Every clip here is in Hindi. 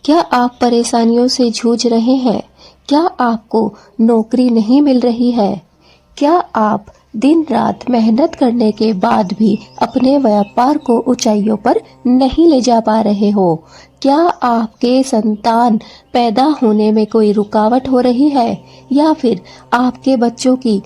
क्या आप परेशानियों से जूझ रहे हैं? क्या आपको नौकरी नहीं मिल रही है? क्या आप दिन रात मेहनत करने के बाद भी अपने व्यापार को ऊंचाइयों पर नहीं ले जा पा रहे हो? क्या आपके संतान पैदा होने में कोई रुकावट हो रही है? या फिर आपके बच्चों की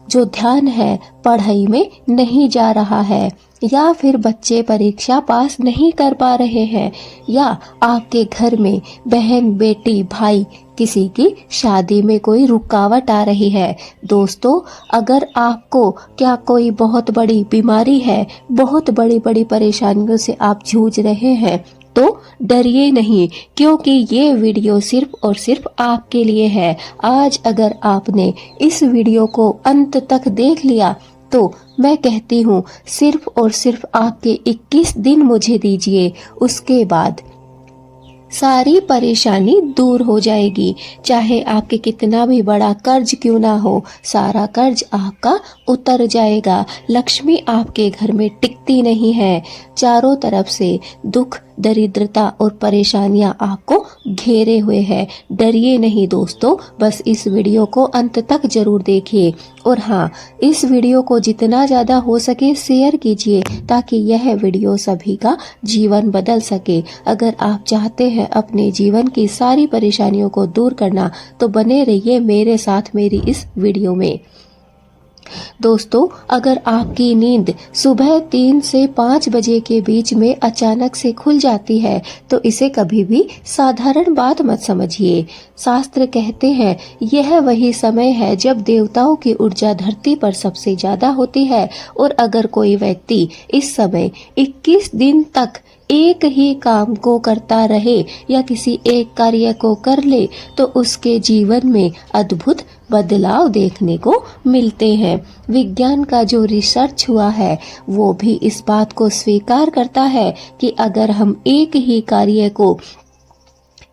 जो ध्यान है पढ़ाई में नहीं जा रहा है? या फिर बच्चे परीक्षा पास नहीं कर पा रहे हैं? या आपके घर में बहन बेटी भाई किसी की शादी में कोई रुकावट आ रही है? दोस्तों, अगर आपको क्या कोई बहुत बड़ी बीमारी है, बहुत बड़ी बड़ी परेशानियों से आप जूझ रहे हैं, तो डरिए नहीं, क्योंकि ये वीडियो सिर्फ और सिर्फ आपके लिए है। आज अगर आपने इस वीडियो को अंत तक देख लिया तो मैं कहती हूँ सिर्फ और सिर्फ आपके 21 दिन मुझे दीजिए, उसके बाद सारी परेशानी दूर हो जाएगी। चाहे आपके कितना भी बड़ा कर्ज क्यों ना हो, सारा कर्ज आपका उतर जाएगा। लक्ष्मी आपके घर में टिकती नहीं है। चारों तरफ से दुख, दरिद्रता और परेशानियां आपको घेरे हुए हैं। डरिए नहीं दोस्तों, बस इस वीडियो को अंत तक जरूर देखिए। और हाँ, इस वीडियो को जितना ज्यादा हो सके शेयर कीजिए, ताकि यह वीडियो सभी का जीवन बदल सके। अगर आप चाहते हैं अपने जीवन की सारी परेशानियों को दूर करना, तो बने रहिए मेरे साथ मेरी इस वीडियो में। दोस्तों, अगर आपकी नींद सुबह 3 से 5 बजे के बीच में अचानक से खुल जाती है, तो इसे कभी भी साधारण बात मत समझिए। शास्त्र कहते हैं यह वही समय है जब देवताओं की ऊर्जा धरती पर सबसे ज्यादा होती है। और अगर कोई व्यक्ति इस समय 21 दिन तक एक ही काम को करता रहे या किसी एक कार्य को कर ले, तो उसके जीवन में अद्भुत बदलाव देखने को मिलते हैं। विज्ञान का जो रिसर्च हुआ है वो भी इस बात को स्वीकार करता है कि अगर हम एक ही कार्य को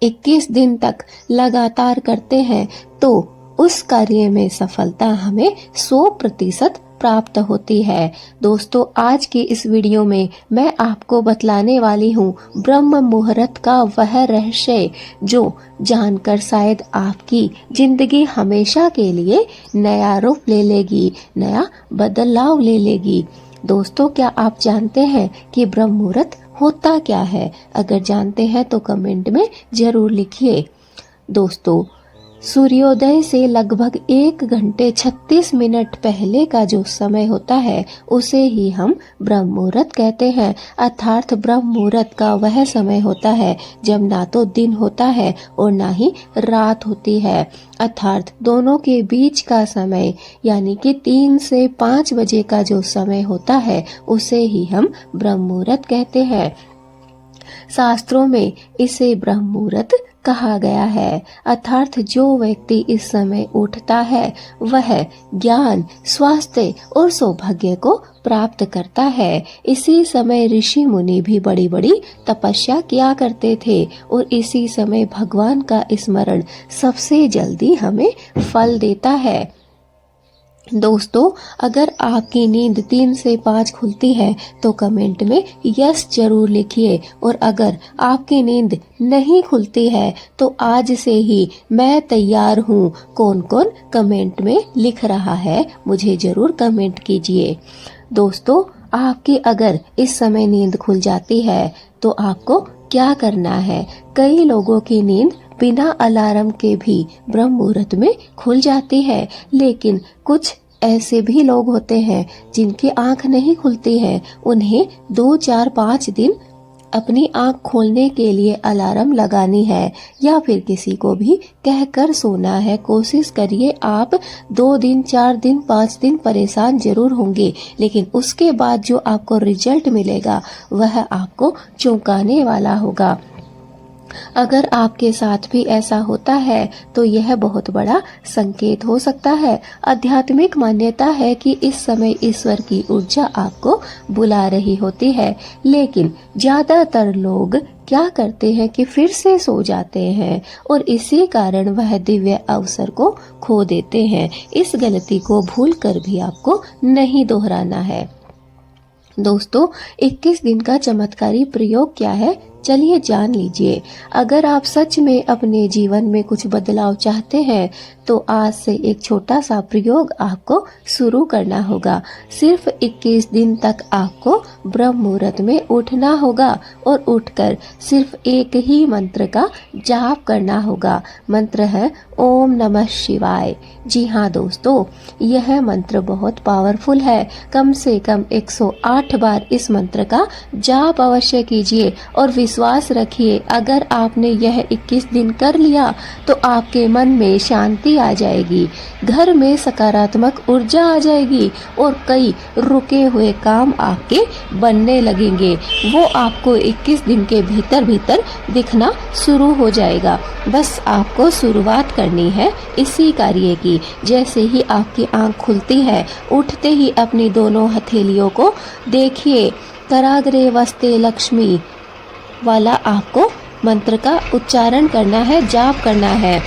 21 दिन तक लगातार करते हैं, तो उस कार्य में सफलता हमें 100% प्राप्त होती है। दोस्तों, आज की इस वीडियो में मैं आपको बतलाने वाली हूँ ब्रह्म मुहूर्त का वह रहस्य, जो जानकर शायद आपकी जिंदगी हमेशा के लिए नया रूप ले लेगी, नया बदलाव ले लेगी। दोस्तों, क्या आप जानते हैं कि ब्रह्म मुहूर्त होता क्या है? अगर जानते हैं तो कमेंट में जरूर लिखिए। दोस्तों, सूर्योदय से लगभग 1 घंटे 36 मिनट पहले का जो समय होता है उसे ही हम ब्रह्म मुहूर्त कहते हैं। अर्थात ब्रह्म मुहूर्त का वह समय होता है जब ना तो दिन होता है और ना ही रात होती है। अर्थात दोनों के बीच का समय, यानी कि 3 से 5 बजे का जो समय होता है उसे ही हम ब्रह्म मुहूर्त कहते हैं। शास्त्रों में इसे ब्रह्म मुहूर्त कहा गया है। अर्थात जो व्यक्ति इस समय उठता है वह ज्ञान, स्वास्थ्य और सौभाग्य को प्राप्त करता है। इसी समय ऋषि मुनि भी बड़ी बड़ी तपस्या किया करते थे और इसी समय भगवान का स्मरण सबसे जल्दी हमें फल देता है। दोस्तों, अगर आपकी नींद 3 से 5 खुलती है तो कमेंट में यस जरूर लिखिए। और अगर आपकी नींद नहीं खुलती है तो आज से ही मैं तैयार हूँ। कौन कौन कमेंट में लिख रहा है मुझे जरूर कमेंट कीजिए। दोस्तों, आपकी अगर इस समय नींद खुल जाती है तो आपको क्या करना है? कई लोगों की नींद बिना अलार्म के भी ब्रह्म मुहूर्त में खुल जाती है, लेकिन कुछ ऐसे भी लोग होते हैं जिनकी आंख नहीं खुलती है। उन्हें 2, 4, 5 दिन अपनी आंख खोलने के लिए अलार्म लगानी है या फिर किसी को भी कहकर सोना है। कोशिश करिए, आप 2 दिन, 4 दिन, 5 दिन परेशान जरूर होंगे, लेकिन उसके बाद जो आपको रिजल्ट मिलेगा वह आपको चौंकाने वाला होगा। अगर आपके साथ भी ऐसा होता है तो यह बहुत बड़ा संकेत हो सकता है। आध्यात्मिक मान्यता है कि इस समय ईश्वर की ऊर्जा आपको बुला रही होती है, लेकिन ज्यादातर लोग क्या करते हैं कि फिर से सो जाते हैं और इसी कारण वह दिव्य अवसर को खो देते हैं। इस गलती को भूलकर भी आपको नहीं दोहराना है। दोस्तों, 21 दिन का चमत्कारी प्रयोग क्या है चलिए जान लीजिए, अगर आप सच में अपने जीवन में कुछ बदलाव चाहते हैं तो आज से एक छोटा सा प्रयोग आपको शुरू करना होगा। सिर्फ 21 दिन तक आपको ब्रह्म मुहूर्त में उठना होगा और उठकर सिर्फ एक ही मंत्र का जाप करना होगा। मंत्र है ओम नमः शिवाय। जी हाँ दोस्तों, यह मंत्र बहुत पावरफुल है। कम से कम 108 बार इस मंत्र का जाप अवश्य कीजिए और विश्वास रखिए, अगर आपने यह 21 दिन कर लिया तो आपके मन में शांति आ जाएगी, घर में सकारात्मक ऊर्जा आ जाएगी और कई रुके हुए काम आपके बनने लगेंगे। वो आपको 21 दिन के भीतर भीतर दिखना शुरू हो जाएगा। बस आपको शुरुआत करनी है इसी कार्य की। जैसे ही आपकी आंख खुलती है, उठते ही अपनी दोनों हथेलियों को देखिए, कराग्रे वस्ते लक्ष्मी वाला आपको मंत्र का उच्चारण करना है, जाप करना है।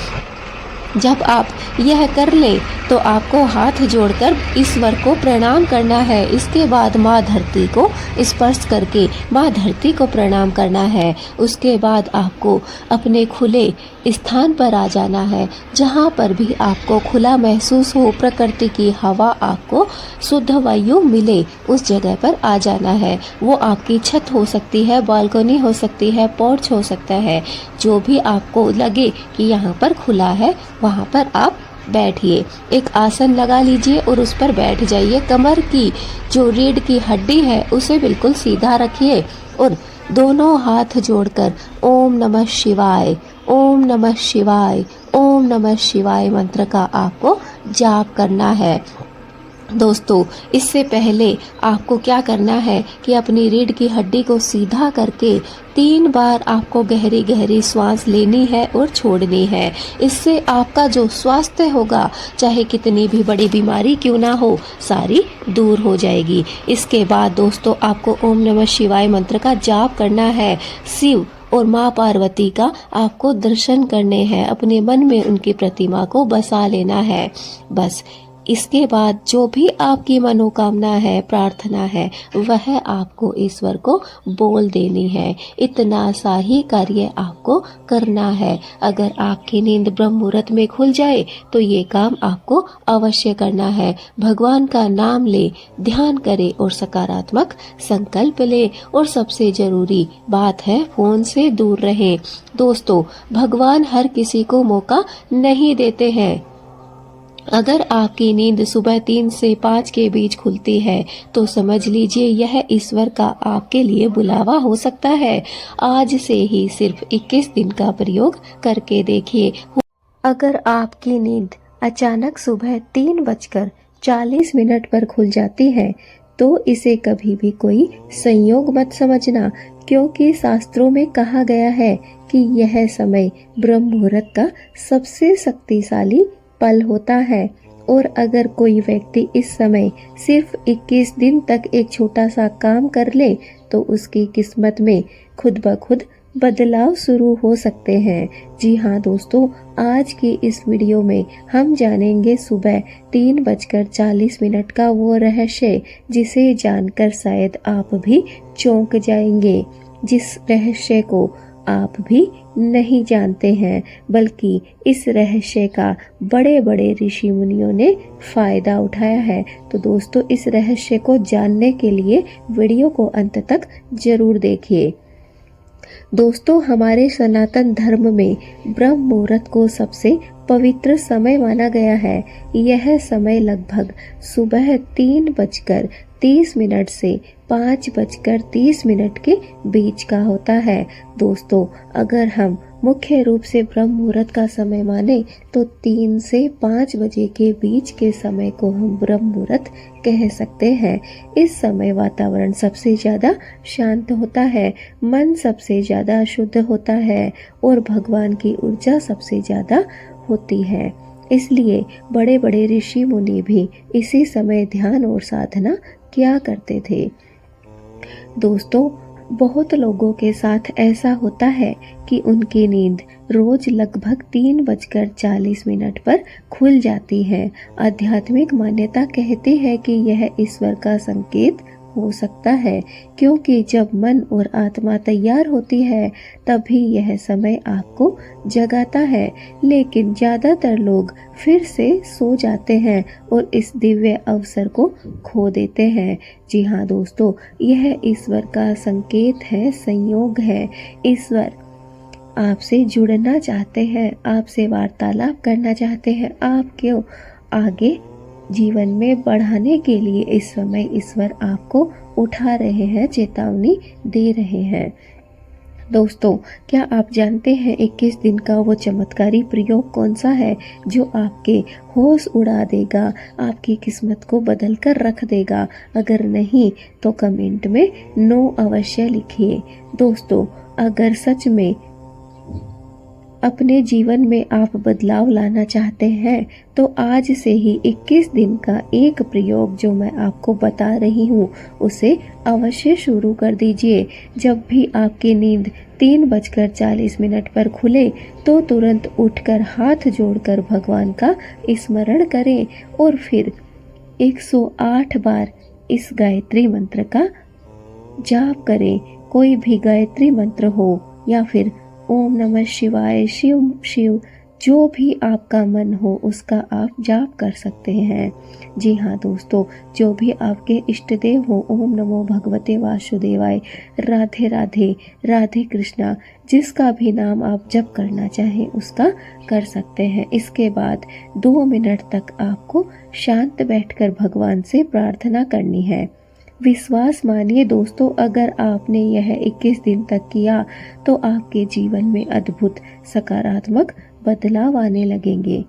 जब आप यह कर लें तो आपको हाथ जोड़कर ईश्वर को प्रणाम करना है। इसके बाद माँ धरती को स्पर्श करके माँ धरती को प्रणाम करना है। उसके बाद आपको अपने खुले स्थान पर आ जाना है, जहाँ पर भी आपको खुला महसूस हो, प्रकृति की हवा आपको शुद्ध वायु मिले, उस जगह पर आ जाना है। वो आपकी छत हो सकती है, बालकनी हो सकती है, पोर्च हो सकता है, जो भी आपको लगे कि यहाँ पर खुला है वहाँ पर आप बैठिए। एक आसन लगा लीजिए और उस पर बैठ जाइए। कमर की जो रीढ़ की हड्डी है उसे बिल्कुल सीधा रखिए और दोनों हाथ जोड़कर ओम नमः शिवाय, ओम नमः शिवाय, ओम नमः शिवाय मंत्र का आपको जाप करना है। दोस्तों, इससे पहले आपको क्या करना है कि अपनी रीढ़ की हड्डी को सीधा करके 3 बार आपको गहरी गहरी सांस लेनी है और छोड़नी है। इससे आपका जो स्वास्थ्य होगा, चाहे कितनी भी बड़ी बीमारी क्यों ना हो, सारी दूर हो जाएगी। इसके बाद दोस्तों, आपको ओम नमः शिवाय मंत्र का जाप करना है। शिव और माँ पार्वती का आपको दर्शन करने हैं, अपने मन में उनकी प्रतिमा को बसा लेना है। बस इसके बाद जो भी आपकी मनोकामना है, प्रार्थना है, वह आपको ईश्वर को बोल देनी है। इतना सा ही कार्य आपको करना है। अगर आपकी नींद ब्रह्म मुहूर्त में खुल जाए तो ये काम आपको अवश्य करना है। भगवान का नाम ले, ध्यान करे और सकारात्मक संकल्प ले। और सबसे जरूरी बात है, फोन से दूर रहें। दोस्तों, भगवान हर किसी को मौका नहीं देते हैं। अगर आपकी नींद सुबह 3 से 5 के बीच खुलती है तो समझ लीजिए यह ईश्वर का आपके लिए बुलावा हो सकता है। आज से ही सिर्फ 21 दिन का प्रयोग करके देखिए। अगर आपकी नींद अचानक सुबह 3:40 पर खुल जाती है तो इसे कभी भी कोई संयोग मत समझना, क्योंकि शास्त्रों में कहा गया है कि यह समय ब्रह्म मुहूर्त का सबसे शक्तिशाली पल होता है। और अगर कोई व्यक्ति इस समय सिर्फ 21 दिन तक एक छोटा सा काम कर ले तो उसकी किस्मत में खुद ब खुद बदलाव शुरू हो सकते हैं। जी हाँ दोस्तों, आज की इस वीडियो में हम जानेंगे सुबह 3:40 का वो रहस्य जिसे जानकर शायद आप भी चौंक जाएंगे, जिस रहस्य को आप भी नहीं जानते हैं, बल्कि इस रहस्य का बड़े बड़े ऋषि मुनियों ने फायदा उठाया है। तो दोस्तों, इस रहस्य को जानने के लिए वीडियो को अंत तक जरूर देखिए। दोस्तों, हमारे सनातन धर्म में ब्रह्म मुहूर्त को सबसे पवित्र समय माना गया है। यह समय लगभग सुबह 3:30 से 5:30 के बीच का होता है। दोस्तों, अगर हम मुख्य रूप से ब्रह्म मुहूर्त का समय माने तो 3 से 5 बजे के बीच के समय को हम ब्रह्म मुहूर्त कह सकते हैं। इस समय वातावरण सबसे ज्यादा शांत होता है, मन सबसे ज्यादा शुद्ध होता है और भगवान की ऊर्जा सबसे ज्यादा होती है। इसलिए बड़े बड़े ऋषि मुनि भी इसी समय ध्यान और साधना किया करते थे। दोस्तों, बहुत लोगों के साथ ऐसा होता है कि उनकी नींद रोज लगभग 3:40 पर खुल जाती है। आध्यात्मिक मान्यता कहती है कि यह ईश्वर का संकेत हो सकता है, क्योंकि जब मन और आत्मा तैयार होती है तभी यह समय आपको जगाता है। लेकिन ज़्यादातर लोग फिर से सो जाते हैं और इस दिव्य अवसर को खो देते हैं। जी हाँ दोस्तों, यह ईश्वर का संकेत है, संयोग है। ईश्वर आपसे जुड़ना चाहते हैं, आपसे वार्तालाप करना चाहते हैं, आपको आगे जीवन में बढ़ाने के लिए इस समय ईश्वर आपको उठा रहे हैं, चेतावनी दे रहे हैं। दोस्तों, क्या आप जानते हैं 21 दिन का वो चमत्कारी प्रयोग कौन सा है जो आपके होश उड़ा देगा, आपकी किस्मत को बदल कर रख देगा? अगर नहीं तो कमेंट में नो अवश्य लिखिए। दोस्तों, अगर सच में अपने जीवन में आप बदलाव लाना चाहते हैं तो आज से ही 21 दिन का एक प्रयोग जो मैं आपको बता रही हूँ उसे अवश्य शुरू कर दीजिए। जब भी आपकी नींद 3:40 पर खुले तो तुरंत उठकर हाथ जोड़कर भगवान का स्मरण करें और फिर 108 बार इस गायत्री मंत्र का जाप करें। कोई भी गायत्री मंत्र हो या फिर ओम नमः शिवाय, शिव शिव, जो भी आपका मन हो उसका आप जाप कर सकते हैं। जी हाँ दोस्तों, जो भी आपके इष्ट देव हो, ओम नमो भगवते वासुदेवाय, राधे राधे, राधे कृष्णा, जिसका भी नाम आप जप करना चाहें उसका कर सकते हैं। इसके बाद 2 मिनट तक आपको शांत बैठकर भगवान से प्रार्थना करनी है। विश्वास मानिए दोस्तों, अगर आपने यह 21 दिन तक किया तो आपके जीवन में अद्भुत सकारात्मक बदलाव आने लगेंगे।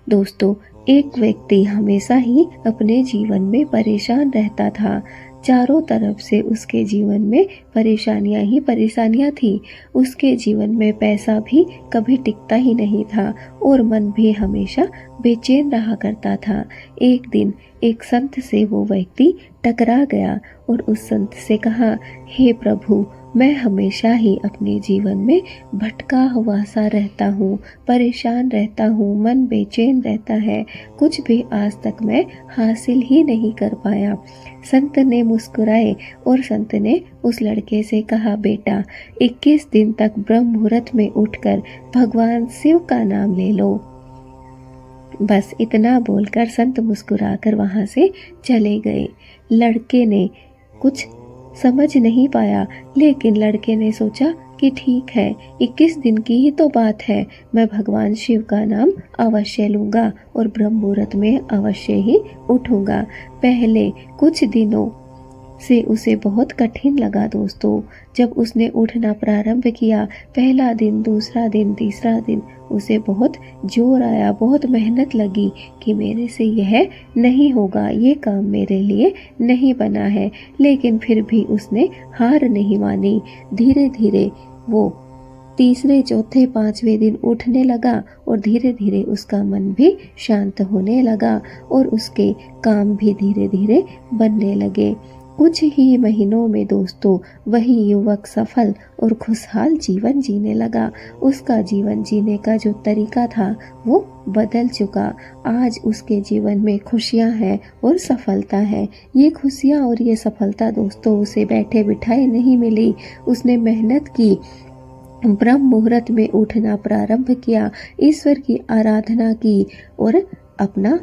दोस्तों, एक व्यक्ति हमेशा ही अपने जीवन में परेशान रहता था। चारों तरफ से उसके जीवन में परेशानियां ही परेशानियां थी। उसके जीवन में पैसा भी कभी टिकता ही नहीं था और मन भी हमेशा बेचैन रहा करता था। एक दिन एक संत से वो व्यक्ति टकरा गया और उस संत से कहा, हे प्रभु, मैं हमेशा ही अपने जीवन में भटका हुआ सा रहता हूँ, परेशान रहता हूँ, मन बेचैन रहता है, कुछ भी आज तक मैं हासिल ही नहीं कर पाया। संत ने मुस्कुराए और संत ने उस लड़के से कहा, बेटा, 21 दिन तक ब्रह्म मुहूर्त में उठकर भगवान शिव का नाम ले लो। बस इतना बोलकर संत मुस्कुराकर वहां से चले गए। लड़के ने कुछ समझ नहीं पाया, लेकिन लड़के ने सोचा कि ठीक है, 21 दिन की ही तो बात है, मैं भगवान शिव का नाम अवश्य लूंगा और ब्रह्म मुहूर्त में अवश्य ही उठूंगा। पहले कुछ दिनों से उसे बहुत कठिन लगा दोस्तों। जब उसने उठना प्रारंभ किया, पहला दिन, दूसरा दिन, तीसरा दिन, उसे बहुत जोर आया, बहुत मेहनत लगी कि मेरे से यह नहीं होगा, ये काम मेरे लिए नहीं बना है। लेकिन फिर भी उसने हार नहीं मानी। धीरे धीरे वो तीसरे, चौथे, 5वें दिन उठने लगा और धीरे धीरे उसका मन भी शांत होने लगा और उसके काम भी धीरे धीरे बनने लगे। कुछ ही महीनों में दोस्तों वही युवक सफल और खुशहाल जीवन जीने लगा। उसका जीवन जीने का जो तरीका था वो बदल चुका। आज उसके जीवन में खुशियां हैं और सफलता है। ये खुशियां और ये सफलता दोस्तों उसे बैठे बिठाए नहीं मिली। उसने मेहनत की, ब्रह्म मुहूर्त में उठना प्रारंभ किया, ईश्वर की आराधना की और अपना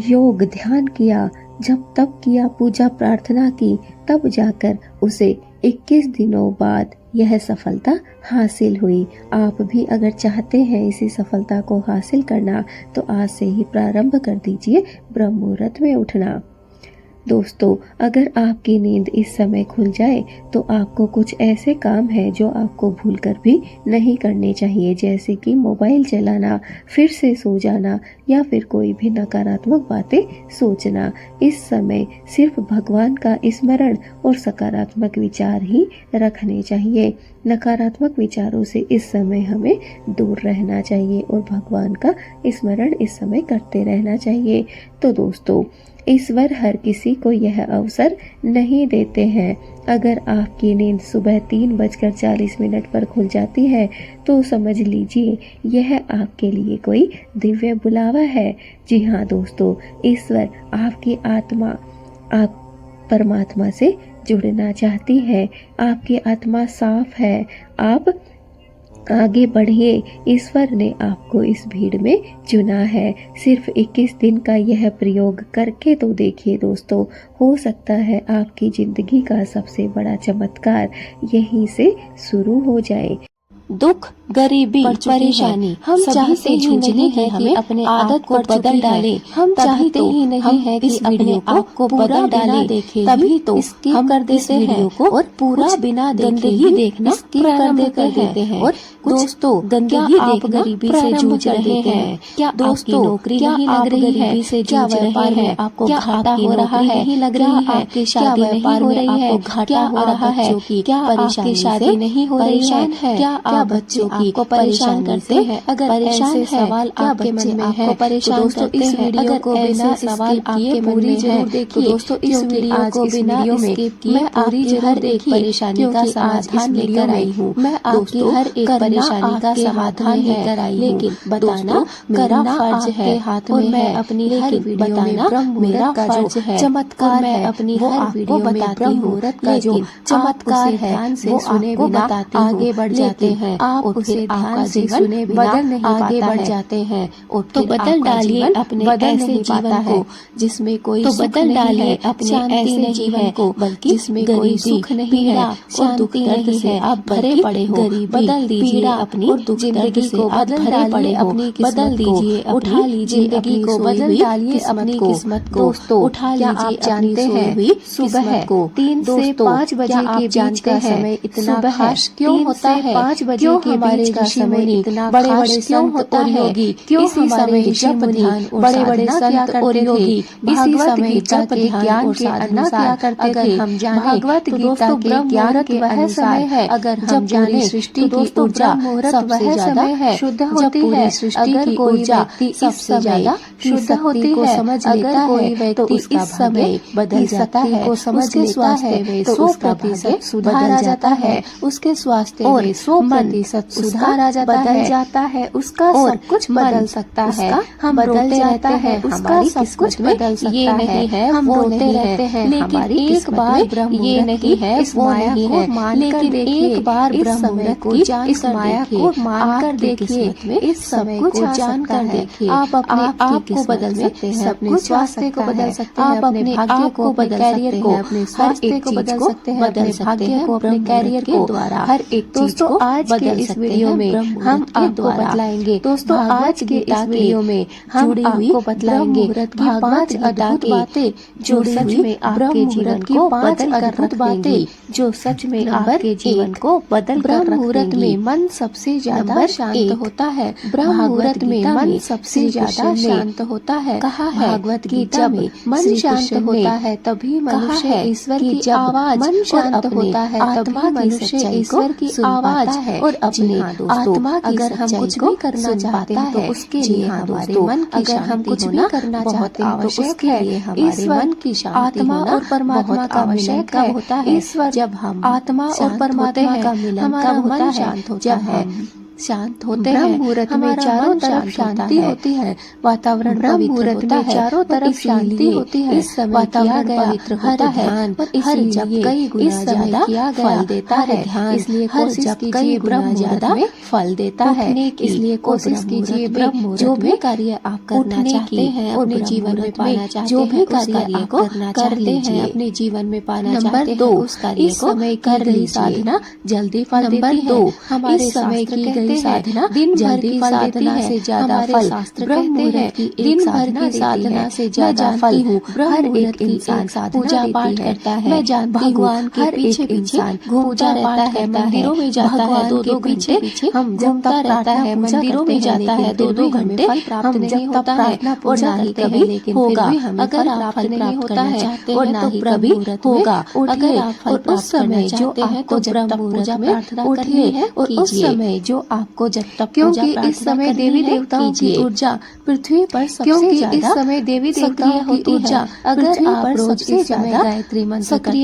योग ध्यान किया। जब तप किया, पूजा प्रार्थना की, तब जाकर उसे 21 दिनों बाद यह सफलता हासिल हुई। आप भी अगर चाहते हैं इसी सफलता को हासिल करना तो आज से ही प्रारंभ कर दीजिए ब्रह्म मुहूर्त में उठना। दोस्तों, अगर आपकी नींद इस समय खुल जाए तो आपको कुछ ऐसे काम हैं जो आपको भूलकर भी नहीं करने चाहिए, जैसे कि मोबाइल चलाना, फिर से सो जाना या फिर कोई भी नकारात्मक बातें सोचना। इस समय सिर्फ भगवान का स्मरण और सकारात्मक विचार ही रखने चाहिए। नकारात्मक विचारों से इस समय हमें दूर रहना चाहिए और भगवान का स्मरण इस समय करते रहना चाहिए। तो दोस्तों, ईश्वर हर किसी को यह अवसर नहीं देते हैं। अगर आपकी नींद सुबह 3:40 पर खुल जाती है तो समझ लीजिए यह आपके लिए कोई दिव्य बुलावा है। जी हाँ दोस्तों, ईश्वर आपकी आत्मा, आप परमात्मा से जुड़ना चाहती है। आपकी आत्मा साफ है, आप आगे बढ़िए। ईश्वर ने आपको इस भीड़ में चुना है। सिर्फ 21 दिन का यह प्रयोग करके तो देखिए दोस्तों, हो सकता है आपकी जिंदगी का सबसे बड़ा चमत्कार यहीं से शुरू हो जाए। दुख, गरीबी, परेशानी हम चाहते ही नहीं है कि अपने आदत को बदल डालें। हम चाहते ही नहीं है कि अपने आप को बदल डालें। तभी तो हम कर देते हैं और पूरा बिना गंदगी देखना प्रारंभ कर देते हैं। और दोस्तों, गंदगी आप गरीबी से जूझ रहे हैं? क्या दोस्तों नौकरी नहीं लग रही है? क्या व्यापार में आपको घाटा हो रहा है? नहीं लग रही है? आपकी शादी नहीं हो रही है? घाटा हो रहा है? क्या आपकी शादी नहीं हो रही है? क्या बच्चों आपको परेशान करते हैं? अगर ऐसे सवाल आपके मन में है तो दोस्तों इस वीडियो को बिना सवाल आपके पूरी जरूर देखिए। दोस्तों इस वीडियो को बिना स्किप किए पूरी जरूर देखिए, परेशानी का समाधान लेकर आई हूँ। मैं आपकी हर एक परेशानी का समाधान लेकर आई हूँ, लेकिन बताना मेरा फर्ज है हाथ में। मैं अपनी हर वीडियो में ब्रह्म मेरा फर्ज है, चमत्कार मैं अपनी हर वीडियो में ब्रह्म मुहूर्त का जो चमत्कार है वो आपको बताती हूँ। आगे बढ़ जाते हैं आप उसे ध्यान से सुने बिना आगे बढ़ जाते हैं। और तो बदल डालिए अपने ऐसे जीवन को जिसमें कोई तो बदल डालिए अपने ऐसे जीवन को बल्कि जिसमें कोई सुख नहीं है और दुख दर्द से आप भरे पड़े हो। बदल दीजिए अपनी जिंदगी को, बदल भरे पड़े अपनी बदल दीजिए, उठा लीजिए जिंदगी को, बदल डालिए अपनी किस्मत को। दोस्तों उठा लीजिए, जानते हैं सुबह को 3 से 5 बजे के बीच का समय इतना खास क्यों होता है? 5 बजे के बीच का समय इतना बड़े-बड़े क्यों होता है? क्यों इसी समय जप ध्यान बड़े बड़े संत और योगी इसी समय जप ज्ञान के अनुसार करते थे। हम जाने भागवत गीता के ज्ञान के वह समय है। अगर हम जाने सृष्टि की ऊर्जा सबसे ज्यादा शुद्ध होती है। अगर कोई व्यक्ति सबसे ज्यादा शुद्ध होती है, अगर कोई व्यक्ति इस समय बदल जाता है, उसके स्वास्थ्य में 100% सुधार आ जाता है, उसके स्वास्थ्य में 100% सुधार आ जाता है, उसका सब कुछ बदल सकता है। हम रोते रहते हैं, उसका सब कुछ बदल सकता है। हम रोते रहते हैं, लेकिन एक बार ब्रह्म ये नहीं है इस माया को मानकर देखिए। एक बार ब्रह्म को इस माया को मानकर देखिए, इस समय को जानकर देखिए। आप अपने आप को बदल सकते हैं, अपने स्वास्थ्य को बदल सकते हैं, अपने भाग्य को बदल सकते हैं, अपने स्वास्थ्य को बदल सकते हैं, अपने भाग्य को अपने कैरियर के द्वारा हर एक चीज को आज के इस वीडियो में हम आपको बतलाएंगे। दोस्तों आज के इस वीडियो में हम आपको बतलाएंगे कि 5 अद्भुत बातें जो सच में आपके जीवन को बदल कर रख देंगी, जो सच में आपके जीवन को बदल कर रख देंगी। में मन सबसे ज्यादा शांत होता है। ब्रह्म मुहूर्त में मन सबसे ज्यादा शांत होता है। कहा है भागवत गीता में मन शांत होता है तभी मनुष्य ईश्वर की आवाज, मन शांत होता है तभी मनुष्य ईश्वर की आवाज है। और अपने आत्मा अगर हम कुछ भी करना चाहते हैं तो उसके लिए हमारे मन की अगर हम कुछ भी करना चाहते हैं तो उसके लिए हमारे मन की शांति आत्मा और परमात्मा का मिलन कब होता है? ईश्वर जब हम आत्मा और परमात्मा का मिलन कब होता है? शांत होता है, शांत होते हैं। मुहूर्त में चारों तरफ शांति होती है, वातावरण पवित्र होता है, चारों तरफ शांति होती है, इस समय वातावरण पवित्र होता है। हर जब कई गुना ज्यादा फल देता है, इसलिए हर जब कई गुना ज्यादा फल देता है। इसलिए कोशिश कीजिए जो भी कार्य आप करना चाहते हैं अपने जीवन में पाना चाहते जो भी कार्य को करते हैं अपने जीवन में पाना चाहते हैं उस कार्य को कर ली साधना जल्दी फल देती है। हमारे समय की साधना दिन भर की साधना से ज्यादा फल कहते हैं कि दिन भर की साधना से ज्यादा फल हर एक इंसान पूजा पाठ करता है। मैं जानती हूँ भगवान के पीछे इंसान पूजा रहता है, मंदिरों में जाता है 2-2 घंटे हम घूमता रहता है, मंदिरों में जाता है 2-2 घंटे फल नहीं होता है और ना ही कभी होगा। अगर आप फल नहीं होता है और ना ही कभी होगा। अगर आप फल उस समय जो आपको जब तक पूजा प्रार्थना करनी है और उस समय जो आपको जब तक क्योंकि इस समय देवी देवताओं की ऊर्जा पृथ्वी पर सबसे ज्यादा, इस समय देवी देवताओं की ऊर्जा अगर आप रोज इस समय गायत्री मंत्र करते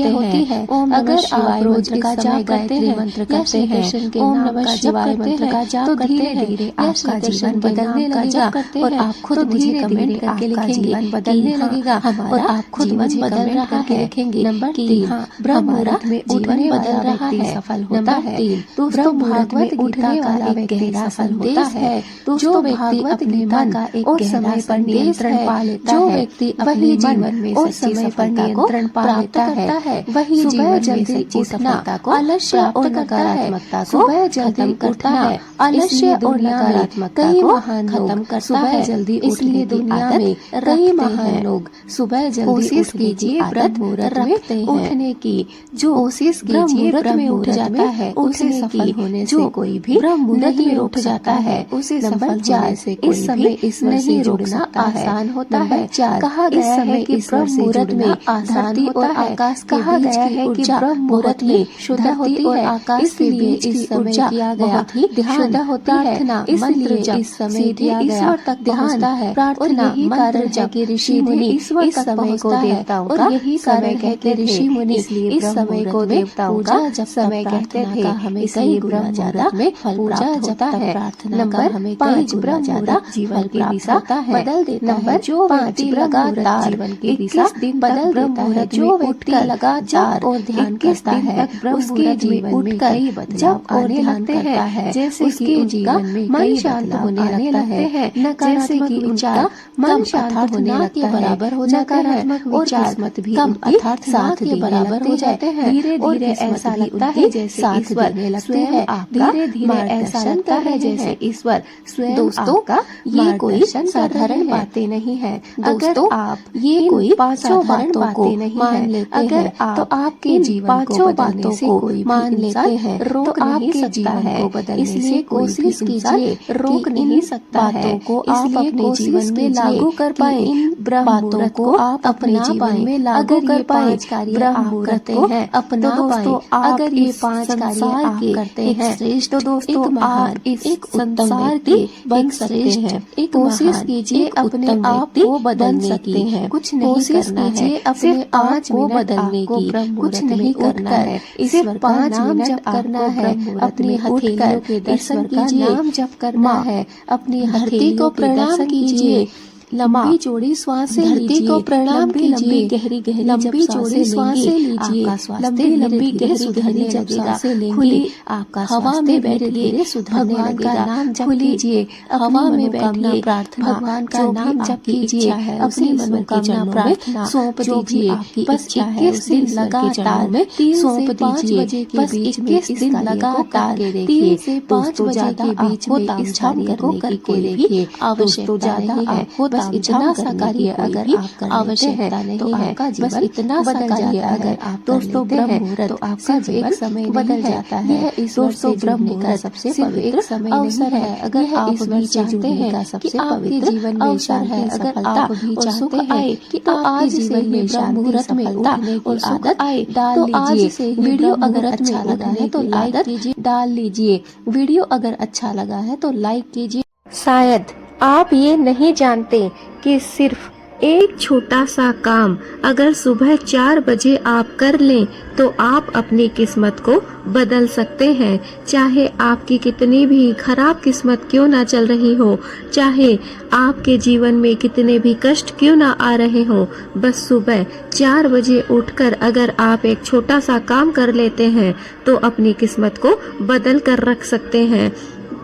हैं, अगर आप रोज का जाप करते हैं या श्री कृष्ण के नाम का शिवाय मंत्र का जाप करते हैं, आपका जीवन बदलने लगेगा और आप खुद मुझे कमेंट करके लिखेंगे बदलने लगेगा और आप खुद मुझे बदल रहा है लिखेंगे। नंबर 3, ब्रह्म मुहूर्त में उठने बदल रहा है, सफल होता है। दोस्तों, भागवत उठने वाला व्यक्ति सफल होता है। जो व्यक्ति अपने मन का एक और समय पर नियंत्रण पा लेता है, जो व्यक्ति अपने जीवन में और समय पर नियंत्रण पा लेता है, वही जीवन जल्दी उठना, आलस्य और नकारात्मकता को सुबह जल्दी उठना है, आलस्य और नकारात्मकता को महान खत्म करता है। जल्दी इसलिए दुनिया में कई महान लोग सुबह जल्दी कोशिश कीजिए ब्रह्म मुहूर्त में उठने की, जो कोशिश कीजिए ब्रह्म में उठ जाता है उसे सफल होने से कोई भी ब्रह्म मुहूर्त में उठ जाता है उसे सफल होने से इस समय ईश्वर से जुड़ना आसान होता है। कहा गया है कि ब्रह्म मुहूर्त में धरती और आकाश कहा गया है कि ब्रह्म मुहूर्त में शुद्ध होती और आकाश के बीच इस समय किया गया ध्यान होता है। इसलिए इस समय ईश्वर तक पहुँचता है प्रार्थना मंत्र जप के ऋषि मुनि ईश्वर इस समय को देवताओं का यही समय कहते ऋषि मुनि, इस समय को देवताओं का जब समय कहते थे। हमें कई गुना ज्यादा में पूजा जपता है। नंबर 5, ब्रह्म मुहूर्त जीवन की दिशा बदल देता है। नंबर 5, लगातार जीवन की दिशा बदल देता है। जो व्यक्ति लगातार और ध्यान करता है उसके जीवन में कई बदलाव आने लगते हैं। जैसे कि जीवन में मन शांत होने लगता है, नकारात्मक विचार मन शांत होने के बराबर हो जाता है और किस्मत भी अर्थात साथ के बराबर हो जाते हैं। धीरे धीरे ऐसा लगता है जैसे ईश्वर स्वयं आपका धीरे धीरे ऐसा लगता है जैसे ईश्वर स्वयं दोस्तों का ये कोई साधारण बातें नहीं है। अगर आप ये कोई पांचों बातों को मान लेते हैं तो आपके जीवन को बातों से कोई मान लेते हैं रोक नहीं सकता है। इसलिए कोशिश कीजिए रोक नहीं सकता है को आप अपने जीवन में लागू कर पाए। इन बातों को आप अपने जीवन में लागू कर पाए। ब्रह्म मुहूर्त हैं अपना दोस्तों, अगर ये 5 कार्य आप करते हैं तो दोस्तों आप एक संसार के बन सकते हैं। कोशिश कीजिए अपने आप को बदलने की, कुछ नहीं करना है अपने आप को बदलने की, कुछ नहीं करना है। सिर्फ 5 मिनट करना है। अपनी हथेलियों के दर्शन कीजिए, नाम जप करना है। अपनी धरती को प्रणाम कीजिए, लंबी चौड़ी सांसें लीजिए, धरती को प्रणाम कीजिए, गहरी गहरी लंबी चौड़ी सांसें लीजिए, लंबी लंबी गहरी गहरी जब सांसें लेंगे आपका हवा में बैठिए, भगवान का नाम जप कीजिए, हवा में बैठिए, प्रार्थना भगवान का नाम जप कीजिए, अपनी मनोकामना प्रार्थना सौंप दीजिए। बस 21 दिन लगातार में सौंप दीजिए। बस 21 दिन लगातार 3 से 5 बजे के बीच में इस कार्य को करके देखिए। आवश्यकता ज्यादा आपको बस इतना सा कार्य अगर आप करने चाहता नहीं है, बस इतना सा कार्य अगर आप दोस्तों ब्रह्म मुहूर्त तो आपका एक समय बदल जाता है। दोस्तों ब्रह्म मुहूर्त सबसे पवित्र समय अवसर है। अगर आप भी चाहते हैं कि आपके जीवन में अवसर है, अगर आप भी चाहते हैं कि तो आज से ही ब्रह्म मुहूर्त में उठने की आदत आए तो आज से वीडियो अगर अच्छा लगा है तो लाइक कीजिए, डाल लीजिए। वीडियो अगर अच्छा लगा है तो लाइक कीजिए। शायद आप ये नहीं जानते कि सिर्फ एक छोटा सा काम अगर सुबह 4 बजे आप कर लें तो आप अपनी किस्मत को बदल सकते हैं। चाहे आपकी कितनी भी खराब किस्मत क्यों ना चल रही हो, चाहे आपके जीवन में कितने भी कष्ट क्यों ना आ रहे हो, बस सुबह 4 बजे उठकर अगर आप एक छोटा सा काम कर लेते हैं तो अपनी किस्मत को बदल कर रख सकते हैं।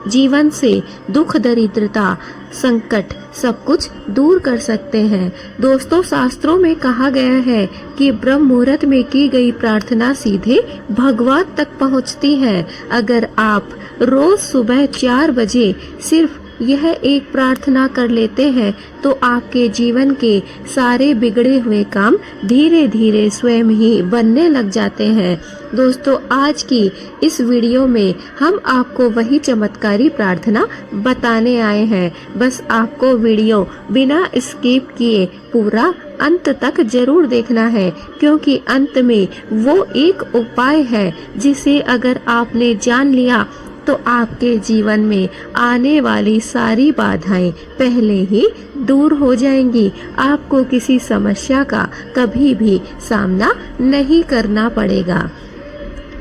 जीवन से दुख दरिद्रता संकट सब कुछ दूर कर सकते हैं। दोस्तों शास्त्रों में कहा गया है कि ब्रह्म मुहूर्त में की गई प्रार्थना सीधे भगवान तक पहुंचती है। अगर आप रोज सुबह 4 बजे सिर्फ यह एक प्रार्थना कर लेते हैं तो आपके जीवन के सारे बिगड़े हुए काम धीरे धीरे स्वयं ही बनने लग जाते हैं। दोस्तों आज की इस वीडियो में हम आपको वही चमत्कारी प्रार्थना बताने आए हैं। बस आपको वीडियो बिना स्किप किए पूरा अंत तक जरूर देखना है, क्योंकि अंत में वो एक उपाय है जिसे अगर आपने जान लिया तो आपके जीवन में आने वाली सारी बाधाएं पहले ही दूर हो जाएंगी। आपको किसी समस्या का कभी भी सामना नहीं करना पड़ेगा।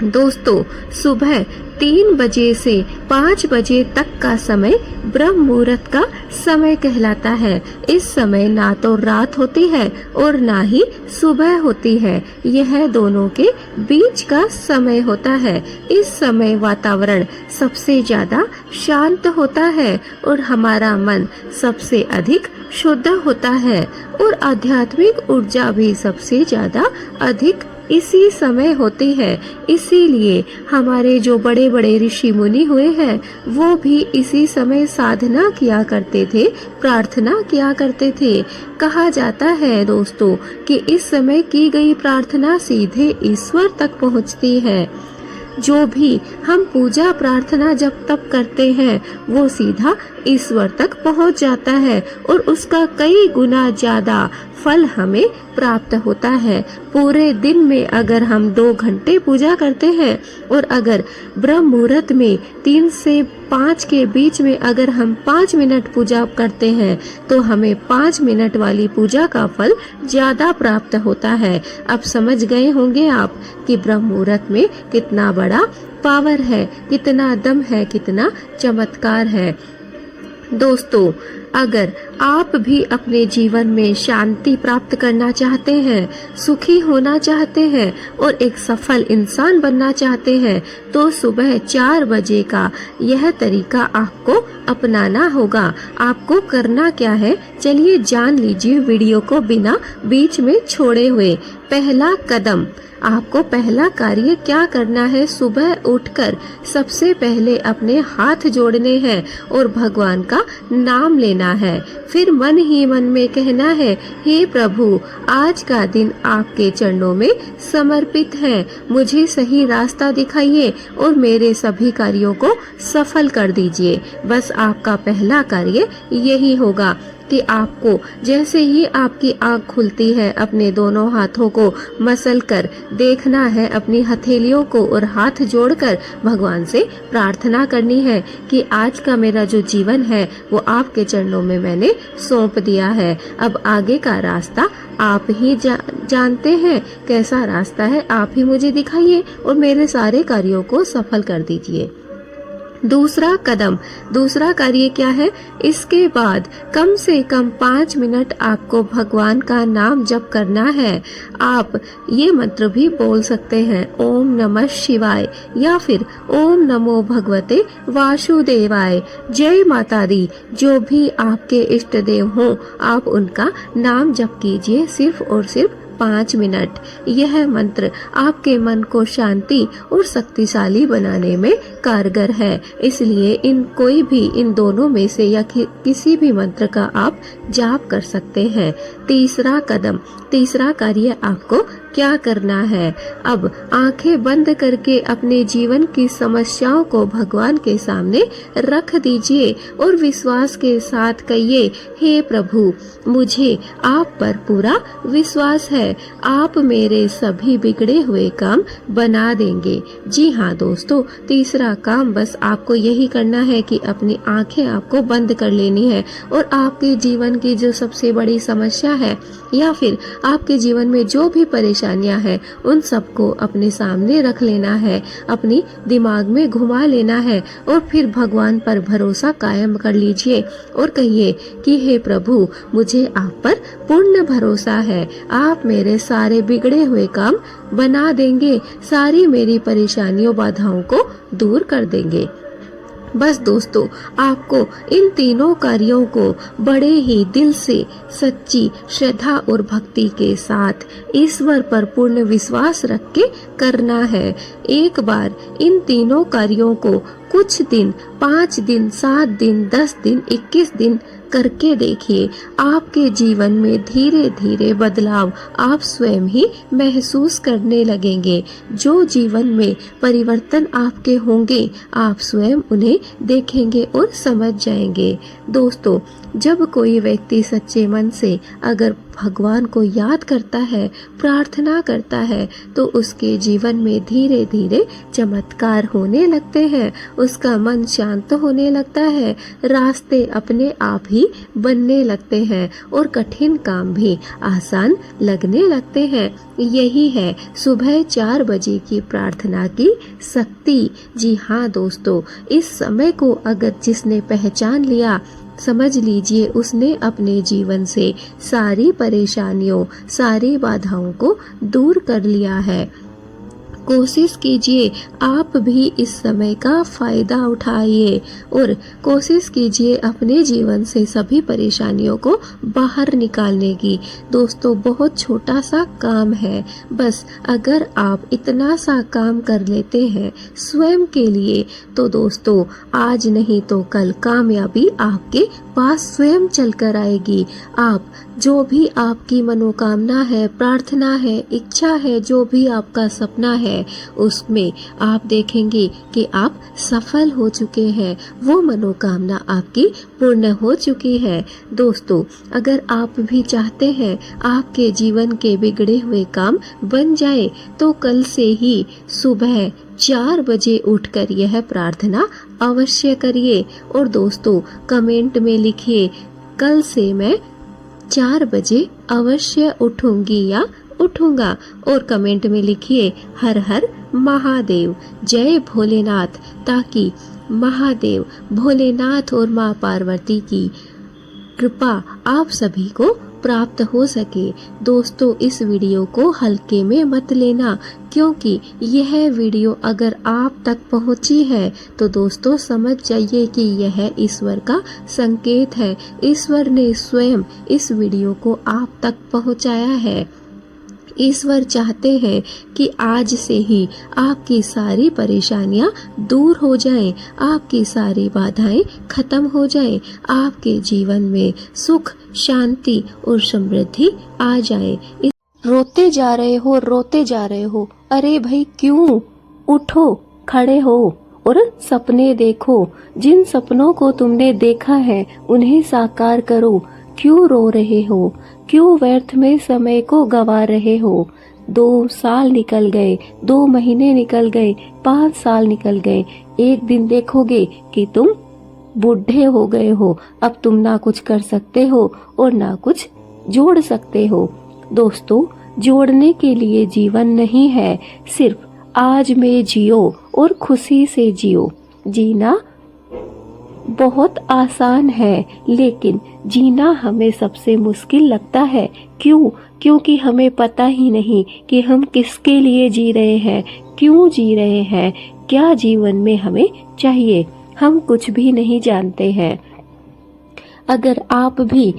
दोस्तों, सुबह 3 बजे से 5 बजे तक का समय ब्रह्म मुहूर्त का समय कहलाता है। इस समय ना तो रात होती है और ना ही सुबह होती है, यह दोनों के बीच का समय होता है। इस समय वातावरण सबसे ज्यादा शांत होता है और हमारा मन सबसे अधिक शुद्ध होता है और आध्यात्मिक ऊर्जा भी सबसे ज्यादा अधिक इसी समय होती है। इसीलिए हमारे जो बड़े बड़े ऋषि मुनि हुए हैं वो भी इसी समय साधना किया करते थे, प्रार्थना किया करते थे। कहा जाता है दोस्तों कि इस समय की गई प्रार्थना सीधे ईश्वर तक पहुंचती है। जो भी हम पूजा प्रार्थना जब तप करते हैं वो सीधा ईश्वर तक पहुंच जाता है और उसका कई गुना ज्यादा फल हमें प्राप्त होता है। पूरे दिन में अगर हम 2 घंटे पूजा करते हैं और अगर ब्रह्म मुहूर्त में 3 से 5 के बीच में अगर हम 5 मिनट पूजा करते हैं तो हमें 5 मिनट वाली पूजा का फल ज्यादा प्राप्त होता है। अब समझ गए होंगे आप कि ब्रह्म मुहूर्त में कितना बड़ा पावर है, कितना दम है, कितना चमत्कार है। दोस्तों, अगर आप भी अपने जीवन में शांति प्राप्त करना चाहते हैं, सुखी होना चाहते हैं और एक सफल इंसान बनना चाहते हैं तो सुबह 4 बजे का यह तरीका आपको अपनाना होगा। आपको करना क्या है, चलिए जान लीजिए वीडियो को बिना बीच में छोड़े हुए। पहला कदम, आपको पहला कार्य क्या करना है, सुबह उठकर सबसे पहले अपने हाथ जोड़ने हैं और भगवान का नाम लेना है। फिर मन ही मन में कहना है, हे प्रभु, आज का दिन आपके चरणों में समर्पित है। मुझे सही रास्ता दिखाइए और मेरे सभी कार्यों को सफल कर दीजिए। बस आपका पहला कार्य यही होगा कि आपको जैसे ही आपकी आंख खुलती है अपने दोनों हाथों को मसल कर देखना है, अपनी हथेलियों को और हाथ जोड़कर भगवान से प्रार्थना करनी है कि आज का मेरा जो जीवन है वो आपके चरणों में मैंने सौंप दिया है। अब आगे का रास्ता आप ही जानते हैं, कैसा रास्ता है आप ही मुझे दिखाइए और मेरे सारे कार्यों को सफल कर दीजिए। दूसरा कदम, दूसरा कार्य क्या है, इसके बाद कम से कम 5 मिनट आपको भगवान का नाम जप करना है। आप ये मंत्र भी बोल सकते हैं, ओम नमः शिवाय या फिर ओम नमो भगवते वासुदेवाय, जय माता दी। जो भी आपके इष्ट देव हों आप उनका नाम जप कीजिए सिर्फ और सिर्फ 5 मिनट। यह मंत्र आपके मन को शांति और शक्तिशाली बनाने में कारगर है, इसलिए इन दोनों में से या किसी भी मंत्र का आप जाप कर सकते हैं। तीसरा कदम, तीसरा कार्य आपको क्या करना है, अब आंखें बंद करके अपने जीवन की समस्याओं को भगवान के सामने रख दीजिए और विश्वास के साथ कहिए, हे प्रभु, मुझे आप पर पूरा विश्वास है, आप मेरे सभी बिगड़े हुए काम बना देंगे। जी हाँ दोस्तों, तीसरा काम बस आपको यही करना है कि अपनी आंखें आपको बंद कर लेनी है और आपके जीवन की जो सबसे बड़ी समस्या है या फिर आपके जीवन में जो भी परेशानियां हैं उन सबको अपने सामने रख लेना है, अपनी दिमाग में घुमा लेना है और फिर भगवान पर भरोसा कायम कर लीजिए और कहिए कि हे प्रभु, मुझे आप पर पूर्ण भरोसा है, आप मेरे सारे बिगड़े हुए काम बना देंगे, सारी मेरी परेशानियों बाधाओं को दूर कर देंगे। बस दोस्तों, आपको इन तीनों कार्यों को बड़े ही दिल से सच्ची श्रद्धा और भक्ति के साथ ईश्वर पर पूर्ण विश्वास रख के करना है। एक बार इन तीनों कार्यों को कुछ दिन, 5 दिन, 7 दिन, 10 दिन, 21 दिन करके देखिए, आपके जीवन में धीरे धीरे बदलाव आप स्वयं ही महसूस करने लगेंगे। जो जीवन में परिवर्तन आपके होंगे आप स्वयं उन्हें देखेंगे और समझ जाएंगे। दोस्तों, जब कोई व्यक्ति सच्चे मन से अगर भगवान को याद करता है, प्रार्थना करता है, तो उसके जीवन में धीरे धीरे चमत्कार होने लगते हैं, उसका मन शांत होने लगता है, रास्ते अपने आप ही बनने लगते हैं और कठिन काम भी आसान लगने लगते हैं। यही है सुबह 4 बजे की प्रार्थना की शक्ति। जी हाँ दोस्तों, इस समय को अगर जिसने पहचान लिया, समझ लीजिए उसने अपने जीवन से सारी परेशानियों, सारी बाधाओं को दूर कर लिया है। कोशिश कीजिए आप भी इस समय का फायदा उठाइए और कोशिश कीजिए अपने जीवन से सभी परेशानियों को बाहर निकालने की। दोस्तों, बहुत छोटा सा काम है, बस अगर आप इतना सा काम कर लेते हैं स्वयं के लिए, तो दोस्तों आज नहीं तो कल कामयाबी आपके पास स्वयं चलकर आएगी। आप जो भी आपकी मनोकामना है, प्रार्थना है, इच्छा है, जो भी आपका सपना है, उसमें आप देखेंगे कि आप सफल हो चुके हैं, वो मनोकामना आपकी पूर्ण हो चुकी है। दोस्तों, अगर आप भी चाहते हैं आपके जीवन के बिगड़े हुए काम बन जाए, तो कल से ही सुबह 4 बजे उठकर यह प्रार्थना अवश्य करिए। और दोस्तों कमेंट में लिखिए, कल से मैं 4 बजे अवश्य उठूंगी या उठूंगा, और कमेंट में लिखिए हर हर महादेव, जय भोलेनाथ, ताकि महादेव, भोलेनाथ और माँ पार्वती की कृपा आप सभी को प्राप्त हो सके। दोस्तों, इस वीडियो को हल्के में मत लेना, क्योंकि यह वीडियो अगर आप तक पहुंची है तो दोस्तों समझ जाइए कि यह ईश्वर का संकेत है। ईश्वर ने स्वयं इस वीडियो को आप तक पहुंचाया है। ईश्वर चाहते हैं कि आज से ही आपकी सारी परेशानियां दूर हो जाएं, आपकी सारी बाधाएं खत्म हो जाएं, आपके जीवन में सुख, शांति और समृद्धि आ जाए। रोते जा रहे हो, रोते जा रहे हो, अरे भाई क्यों? उठो, खड़े हो और सपने देखो। जिन सपनों को तुमने देखा है उन्हें साकार करो। क्यों रो रहे हो? क्यों व्यर्थ में समय को गंवा रहे हो? 2 साल निकल गए, 2 महीने निकल गए, 5 साल निकल गए। एक दिन देखोगे कि तुम बूढ़े हो गए हो। अब तुम ना कुछ कर सकते हो और ना कुछ जोड़ सकते हो। दोस्तों, जोड़ने के लिए जीवन नहीं है, सिर्फ आज में जियो और खुशी से जियो। जीना बहुत आसान है, लेकिन जीना हमें सबसे मुश्किल लगता है। क्यों? क्योंकि हमें पता ही नहीं कि हम किसके लिए जी रहे हैं, क्यों जी रहे हैं, क्या जीवन में हमें चाहिए। हम कुछ भी नहीं जानते हैं। अगर आप भी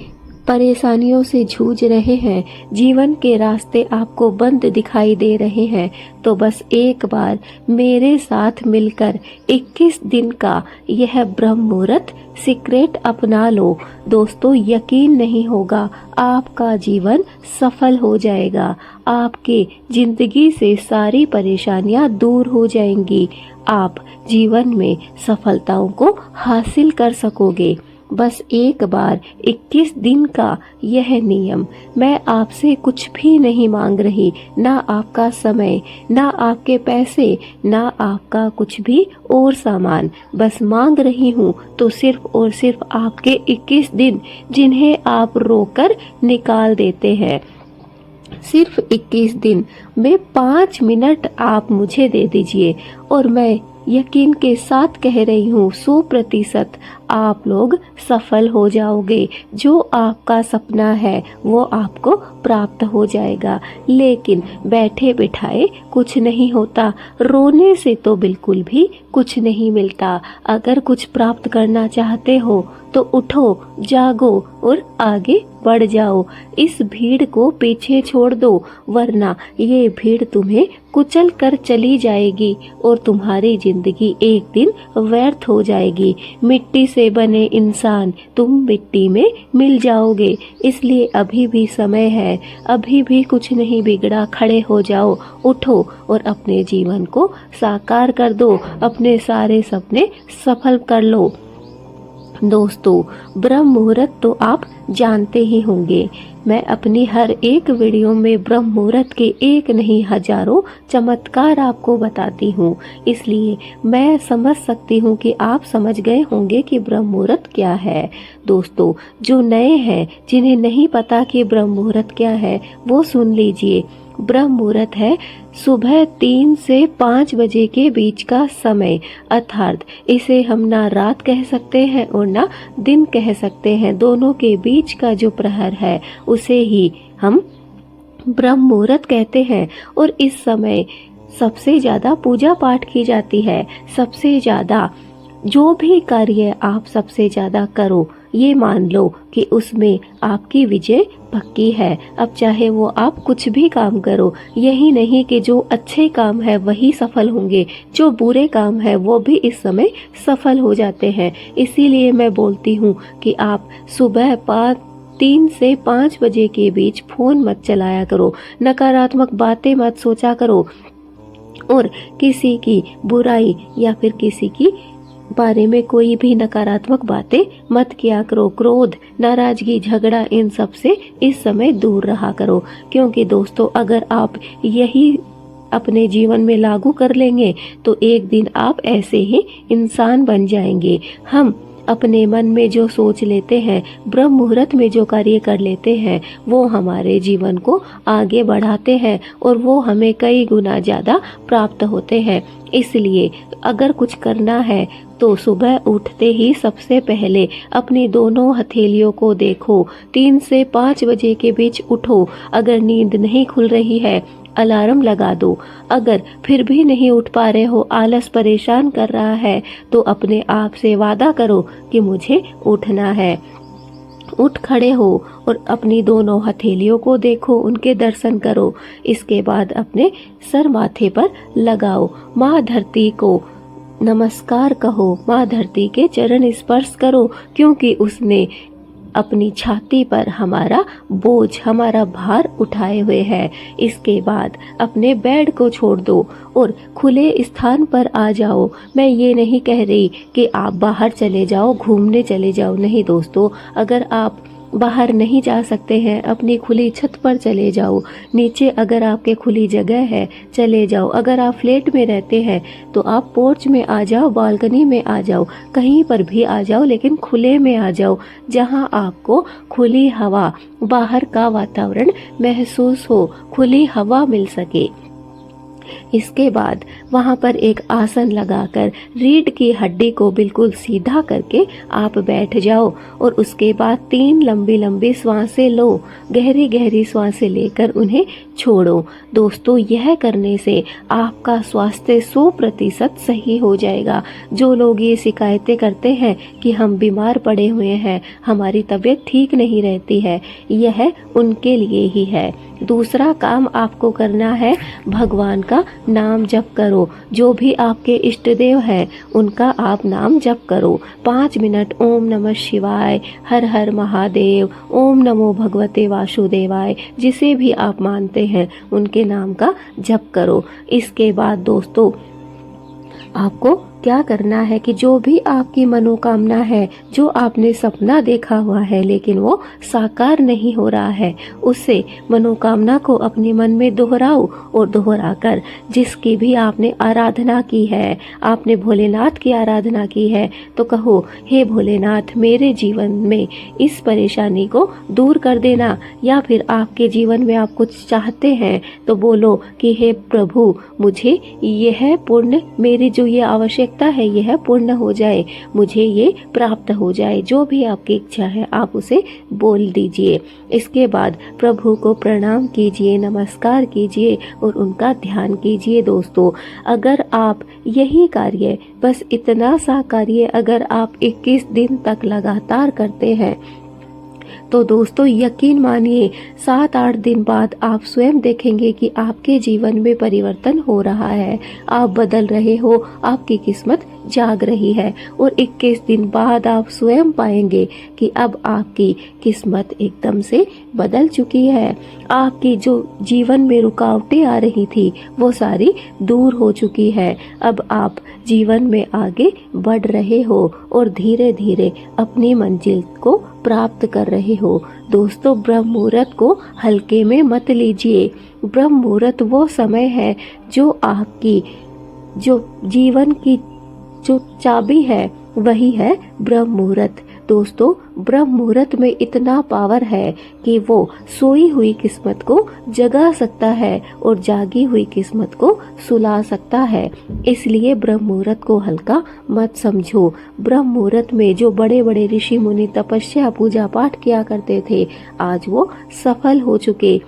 परेशानियों से जूझ रहे हैं, जीवन के रास्ते आपको बंद दिखाई दे रहे हैं, तो बस एक बार मेरे साथ मिलकर 21 दिन का यह ब्रह्म मुहूर्त सीक्रेट अपना लो। दोस्तों, यकीन नहीं होगा, आपका जीवन सफल हो जाएगा। आपके जिंदगी से सारी परेशानियां दूर हो जाएंगी। आप जीवन में सफलताओं को हासिल कर सकोगे। बस एक बार 21 दिन का यह नियम। मैं आपसे कुछ भी नहीं मांग रही, ना आपका समय, ना आपके पैसे, ना आपका कुछ भी और सामान। बस मांग रही हूँ तो सिर्फ और सिर्फ आपके 21 दिन, जिन्हें आप रोकर निकाल देते हैं। सिर्फ 21 दिन में 5 मिनट आप मुझे दे दीजिए और मैं यकीन के साथ कह रही हूँ 100% आप लोग सफल हो जाओगे। जो आपका सपना है वो आपको प्राप्त हो जाएगा। लेकिन बैठे बिठाए कुछ नहीं होता, रोने से तो बिल्कुल भी कुछ नहीं मिलता। अगर कुछ प्राप्त करना चाहते हो तो उठो, जागो और आगे बढ़ जाओ। इस भीड़ को पीछे छोड़ दो, वरना ये भीड़ तुम्हें कुचल कर चली जाएगी और तुम्हारी जिंदगी एक दिन व्यर्थ हो जाएगी। मिट्टी से बने इंसान तुम मिट्टी में मिल जाओगे। इसलिए अभी भी समय है, अभी भी कुछ नहीं बिगड़ा। खड़े हो जाओ, उठो और अपने जीवन को साकार कर दो, अपने सारे सपने सफल कर लो। दोस्तों, ब्रह्म मुहूर्त तो आप जानते ही होंगे। मैं अपनी हर एक वीडियो में ब्रह्म मुहूर्त के एक नहीं हजारों चमत्कार आपको बताती हूँ, इसलिए मैं समझ सकती हूँ कि आप समझ गए होंगे कि ब्रह्म मुहूर्त क्या है। दोस्तों, जो नए हैं, जिन्हें नहीं पता कि ब्रह्म मुहूर्त क्या है, वो सुन लीजिए। ब्रह्म मुहूर्त है सुबह 3 से 5 बजे के बीच का समय, अर्थात इसे हम ना रात कह सकते हैं और ना दिन कह सकते हैं। दोनों के बीच का जो प्रहर है उसे ही हम ब्रह्म मुहूर्त कहते हैं। और इस समय सबसे ज्यादा पूजा पाठ की जाती है। सबसे ज्यादा जो भी कार्य आप सबसे ज्यादा करो, ये मान लो कि उसमें आपकी विजय पक्की है। अब चाहे वो आप कुछ भी काम करो, यही नहीं कि जो अच्छे काम है वही सफल होंगे, जो बुरे काम है वो भी इस समय सफल हो जाते हैं। इसीलिए मैं बोलती हूँ कि आप सुबह 3 से 5 बजे के बीच फोन मत चलाया करो, नकारात्मक बातें मत सोचा करो और किसी की बुराई या फिर किसी की बारे में कोई भी नकारात्मक बातें मत किया करो। क्रोध, नाराजगी, झगड़ा, इन सब से इस समय दूर रहा करो। क्योंकि दोस्तों, अगर आप यही अपने जीवन में लागू कर लेंगे तो एक दिन आप ऐसे ही इंसान बन जाएंगे। हम अपने मन में जो सोच लेते हैं, ब्रह्म मुहूर्त में जो कार्य कर लेते हैं, वो हमारे जीवन को आगे बढ़ाते हैं और वो हमें कई गुना ज्यादा प्राप्त होते हैं। इसलिए अगर कुछ करना है तो सुबह उठते ही सबसे पहले अपनी दोनों हथेलियों को देखो। 3 से 5 बजे के बीच उठो। अगर नींद नहीं खुल रही है, अलार्म लगा दो। अगर फिर भी नहीं उठ पा रहे हो, आलस परेशान कर रहा है, तो अपने आप से वादा करो कि मुझे उठना है। उठ खड़े हो और अपनी दोनों हथेलियों को देखो, उनके दर्शन करो। इसके बाद अपने सर माथे पर लगाओ। माँ धरती को नमस्कार कहो, माँ धरती के चरण स्पर्श करो, क्योंकि उसने अपनी छाती पर हमारा बोझ, हमारा भार उठाए हुए है। इसके बाद अपने बेड को छोड़ दो और खुले स्थान पर आ जाओ। मैं ये नहीं कह रही कि आप बाहर चले जाओ, घूमने चले जाओ, नहीं दोस्तों। अगर आप बाहर नहीं जा सकते हैं, अपनी खुली छत पर चले जाओ। नीचे अगर आपके खुली जगह है, चले जाओ। अगर आप फ्लैट में रहते हैं तो आप पोर्च में आ जाओ, बालकनी में आ जाओ, कहीं पर भी आ जाओ, लेकिन खुले में आ जाओ, जहां आपको खुली हवा, बाहर का वातावरण महसूस हो, खुली हवा मिल सके। इसके बाद वहां पर एक आसन लगाकर रीढ़ की हड्डी को बिल्कुल सीधा करके आप बैठ जाओ और उसके बाद 3 लंबी लंबी सांसें लो। गहरी गहरी सांसें लेकर उन्हें छोड़ो। दोस्तों, यह करने से आपका स्वास्थ्य 100% सही हो जाएगा। जो लोग ये शिकायतें करते हैं कि हम बीमार पड़े हुए हैं, हमारी तबीयत ठीक नहीं रहती है, यह उनके लिए ही है। दूसरा काम आपको करना है, भगवान का नाम जप करो। जो भी आपके इष्ट देव हैं, उनका आप नाम जप करो। 5 मिनट ओम नमः शिवाय, हर हर महादेव, ओम नमो भगवते वासुदेवाय, जिसे भी आप मानते हैं उनके नाम का जप करो। इसके बाद दोस्तों, आपको क्या करना है कि जो भी आपकी मनोकामना है, जो आपने सपना देखा हुआ है लेकिन वो साकार नहीं हो रहा है, उससे मनोकामना को अपने मन में दोहराओ और दोहराकर जिसकी भी आपने आराधना की है, आपने भोलेनाथ की आराधना की है, तो कहो, हे भोलेनाथ, मेरे जीवन में इस परेशानी को दूर कर देना। या फिर आपके जीवन में आप कुछ चाहते हैं तो बोलो कि हे प्रभु, मुझे यह पूर्ण, मेरी जो ये आवश्यकता है यह पूर्ण हो जाए, मुझे ये प्राप्त हो जाए। जो भी आपकी इच्छा है आप उसे बोल दीजिए। इसके बाद प्रभु को प्रणाम कीजिए, नमस्कार कीजिए और उनका ध्यान कीजिए। दोस्तों, अगर आप यही कार्य, बस इतना सा कार्य अगर आप 21 दिन तक लगातार करते हैं तो दोस्तों यकीन मानिए 7-8 दिन बाद आप स्वयं देखेंगे कि आपके जीवन में परिवर्तन हो रहा है, आप बदल रहे हो, आपकी किस्मत जाग रही है और 21 दिन बाद आप स्वयं पाएंगे कि अब आपकी किस्मत एकदम से बदल चुकी है। आपकी जो जीवन में रुकावटें आ रही थी वो सारी दूर हो चुकी है। अब आप जीवन में आगे बढ़ रहे हो और धीरे धीरे अपनी मंजिल को प्राप्त कर रहे हो। दोस्तों, ब्रह्म मुहूर्त को हल्के में मत लीजिए। ब्रह्म मुहूर्त वो समय है जो आपकी जो जीवन की जो चाबी है वही है ब्रह्म मुहूर्त। दोस्तों, ब्रह्म मुहूर्त में इतना पावर है कि वो सोई हुई किस्मत को जगा सकता है और जागी हुई किस्मत को सुला सकता है। इसलिए ब्रह्म मुहूर्त को हल्का मत समझो। ब्रह्म मुहूर्त में जो बड़े बड़े ऋषि मुनि तपस्या पूजा पाठ किया करते थे, आज वो सफल हो चुके,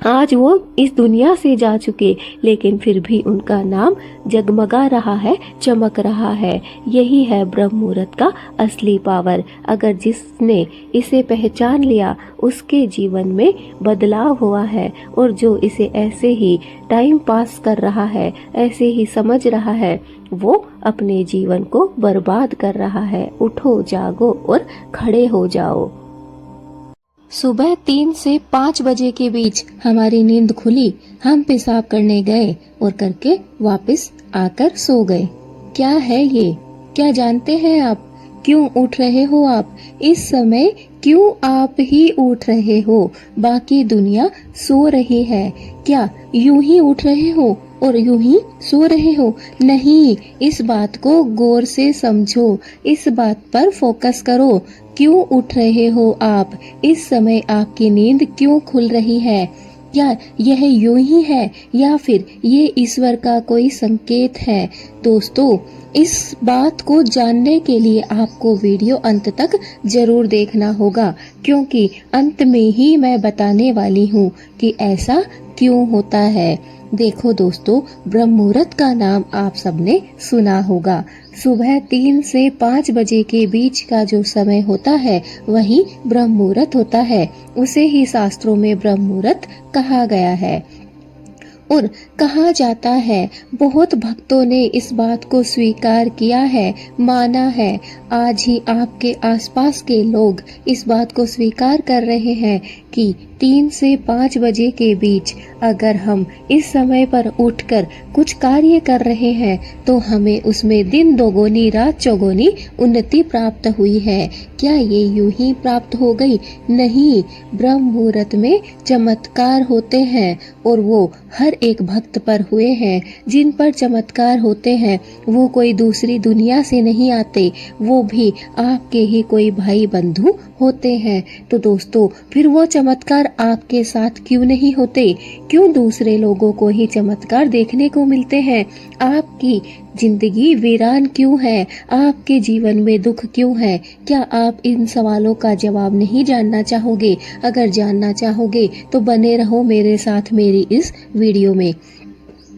आज वो इस दुनिया से जा चुके, लेकिन फिर भी उनका नाम जगमगा रहा है, चमक रहा है। यही है ब्रह्म मुहूर्त का असली पावर। अगर जिसने इसे पहचान लिया उसके जीवन में बदलाव हुआ है, और जो इसे ऐसे ही टाइम पास कर रहा है, ऐसे ही समझ रहा है, वो अपने जीवन को बर्बाद कर रहा है। उठो, जागो और खड़े हो जाओ। सुबह 3 से 5 बजे के बीच हमारी नींद खुली। हम पेशाब करने गए और करके वापस आकर सो गए। क्या है ये? क्या जानते हैं आप? क्यों उठ रहे हो आप? इस समय क्यों आप ही उठ रहे हो? बाकी दुनिया सो रही है। क्या यूं ही उठ रहे हो और यूं ही सो रहे हो? नहीं, इस बात को गौर से समझो, इस बात पर फोकस करो। क्यों उठ रहे हो आप? इस समय आपकी नींद क्यों खुल रही है? या यह यूं ही है या फिर ये ईश्वर का कोई संकेत है? दोस्तों, इस बात को जानने के लिए आपको वीडियो अंत तक जरूर देखना होगा, क्योंकि अंत में ही मैं बताने वाली हूँ कि ऐसा क्यों होता है। देखो दोस्तों, ब्रह्म मुहूर्त का नाम आप सबने सुना होगा। सुबह 3 से 5 बजे के बीच का जो समय होता है वही ब्रह्म मुहूर्त होता है। उसे ही शास्त्रों में ब्रह्म मुहूर्त कहा गया है और कहा जाता है। बहुत भक्तों ने इस बात को स्वीकार किया है, माना है। आज ही आपके आसपास के लोग इस बात को स्वीकार कर रहे हैं कि 3 से 5 बजे के बीच अगर हम इस समय पर उठकर कुछ कार्य कर रहे हैं तो हमें उसमें दिन दोगुनी रात चौगुनी उन्नति प्राप्त हुई है। क्या ये यूं ही प्राप्त हो गई? नहीं, ब्रह्म मुहूर्त में चमत्कार होते हैं और वो हर एक भक्त पर हुए हैं। जिन पर चमत्कार होते हैं वो कोई दूसरी दुनिया से नहीं आते, वो भी आपके ही कोई भाई बंधु होते हैं। तो दोस्तों, फिर वो चमत्कार आपके साथ क्यों नहीं होते? क्यों दूसरे लोगों को ही चमत्कार देखने को मिलते हैं? आपकी जिंदगी वीरान क्यों है? आपके जीवन में दुख क्यों है? क्या आप इन सवालों का जवाब नहीं जानना चाहोगे? अगर जानना चाहोगे तो बने रहो मेरे साथ मेरी इस वीडियो में।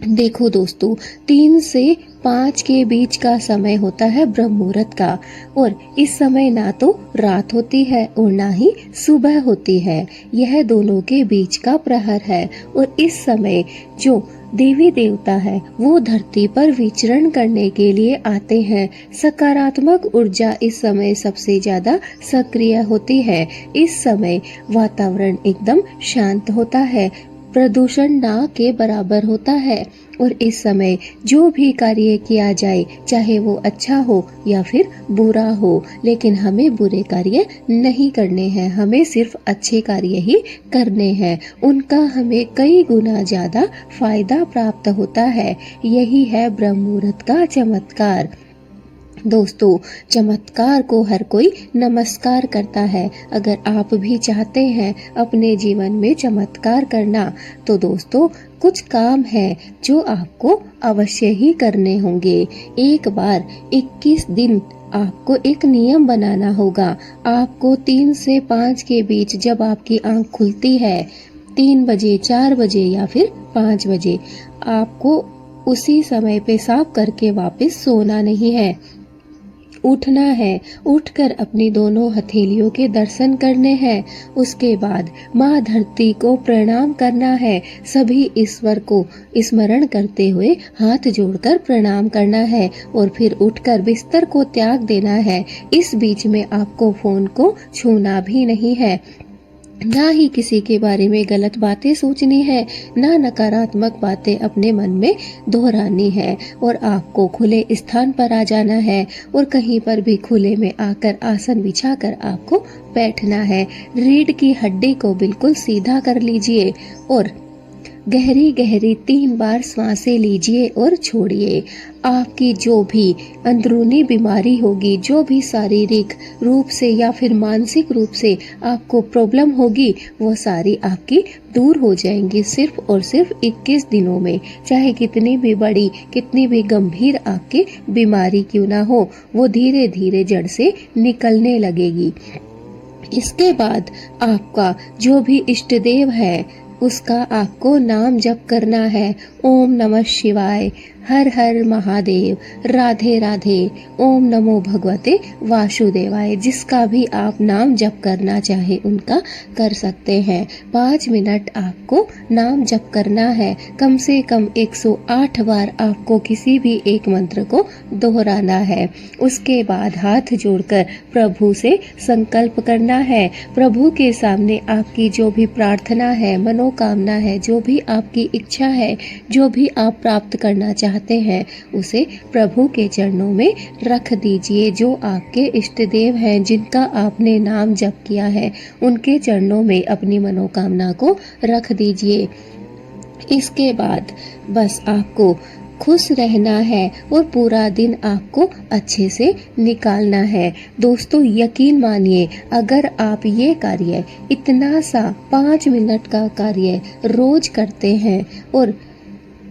देखो दोस्तों, 3 से 5 के बीच का समय होता है ब्रह्म मुहूर्त का, और इस समय ना तो रात होती है और ना ही सुबह होती है। यह दोनों के बीच का प्रहर है और इस समय जो देवी देवता है वो धरती पर विचरण करने के लिए आते हैं। सकारात्मक ऊर्जा इस समय सबसे ज्यादा सक्रिय होती है। इस समय वातावरण एकदम शांत होता है, प्रदूषण ना के बराबर होता है और इस समय जो भी कार्य किया जाए, चाहे वो अच्छा हो या फिर बुरा हो, लेकिन हमें बुरे कार्य नहीं करने हैं, हमें सिर्फ अच्छे कार्य ही करने हैं। उनका हमें कई गुना ज्यादा फायदा प्राप्त होता है। यही है ब्रह्म मुहूर्त का चमत्कार। दोस्तों, चमत्कार को हर कोई नमस्कार करता है। अगर आप भी चाहते हैं अपने जीवन में चमत्कार करना, तो दोस्तों कुछ काम है जो आपको अवश्य ही करने होंगे। एक बार 21 दिन आपको एक नियम बनाना होगा। आपको 3 से 5 के बीच जब आपकी आंख खुलती है, 3 बजे, 4 बजे या फिर 5 बजे, आपको उसी समय पेशाब करके वापस सोना नहीं है। उठना है, उठकर अपनी दोनों हथेलियों के दर्शन करने हैं। उसके बाद माँ धरती को प्रणाम करना है। सभी ईश्वर को स्मरण करते हुए हाथ जोड़कर प्रणाम करना है और फिर उठकर बिस्तर को त्याग देना है। इस बीच में आपको फोन को छूना भी नहीं है, ना ही किसी के बारे में गलत बातें सोचनी है, ना नकारात्मक बातें अपने मन में दोहरानी है और आपको खुले स्थान पर आ जाना है और कहीं पर भी खुले में आकर आसन बिछाकर आपको बैठना है। रीढ़ की हड्डी को बिल्कुल सीधा कर लीजिए और गहरी गहरी 3 बार सांसें लीजिए और छोड़िए। आपकी जो भी अंदरूनी बीमारी होगी, जो भी शारीरिक रूप से या फिर मानसिक रूप से आपको प्रॉब्लम होगी, वो सारी आपकी दूर हो जाएंगी सिर्फ और सिर्फ 21 दिनों में। चाहे कितनी भी बड़ी, कितनी भी गंभीर आपकी बीमारी क्यों ना हो, वो धीरे धीरे जड़ से निकलने लगेगी। इसके बाद आपका जो भी इष्ट देव है उसका आपको नाम जप करना है। ओम नमः शिवाय, हर हर महादेव, राधे राधे, ओम नमो भगवते वासुदेवाय। जिसका भी आप नाम जप करना चाहे उनका कर सकते हैं। 5 मिनट आपको नाम जप करना है। कम से कम 108 बार आपको किसी भी एक मंत्र को दोहराना है। उसके बाद हाथ जोड़कर प्रभु से संकल्प करना है। प्रभु के सामने आपकी जो भी प्रार्थना है, मनोकामना है, जो भी आपकी इच्छा है, जो भी आप प्राप्त करना चाहते हैं, उसे प्रभु के चरणों में रख दीजिए। जो आपके इष्ट देव हैं, जिनका आपने नाम जप किया है, उनके चरणों में अपनी मनोकामना को रख दीजिए। इसके बाद बस आपको खुश रहना है और पूरा दिन आपको अच्छे से निकालना है। दोस्तों यकीन मानिए, अगर आप ये कार्य, इतना सा 5 मिनट का कार्य रोज करते हैं और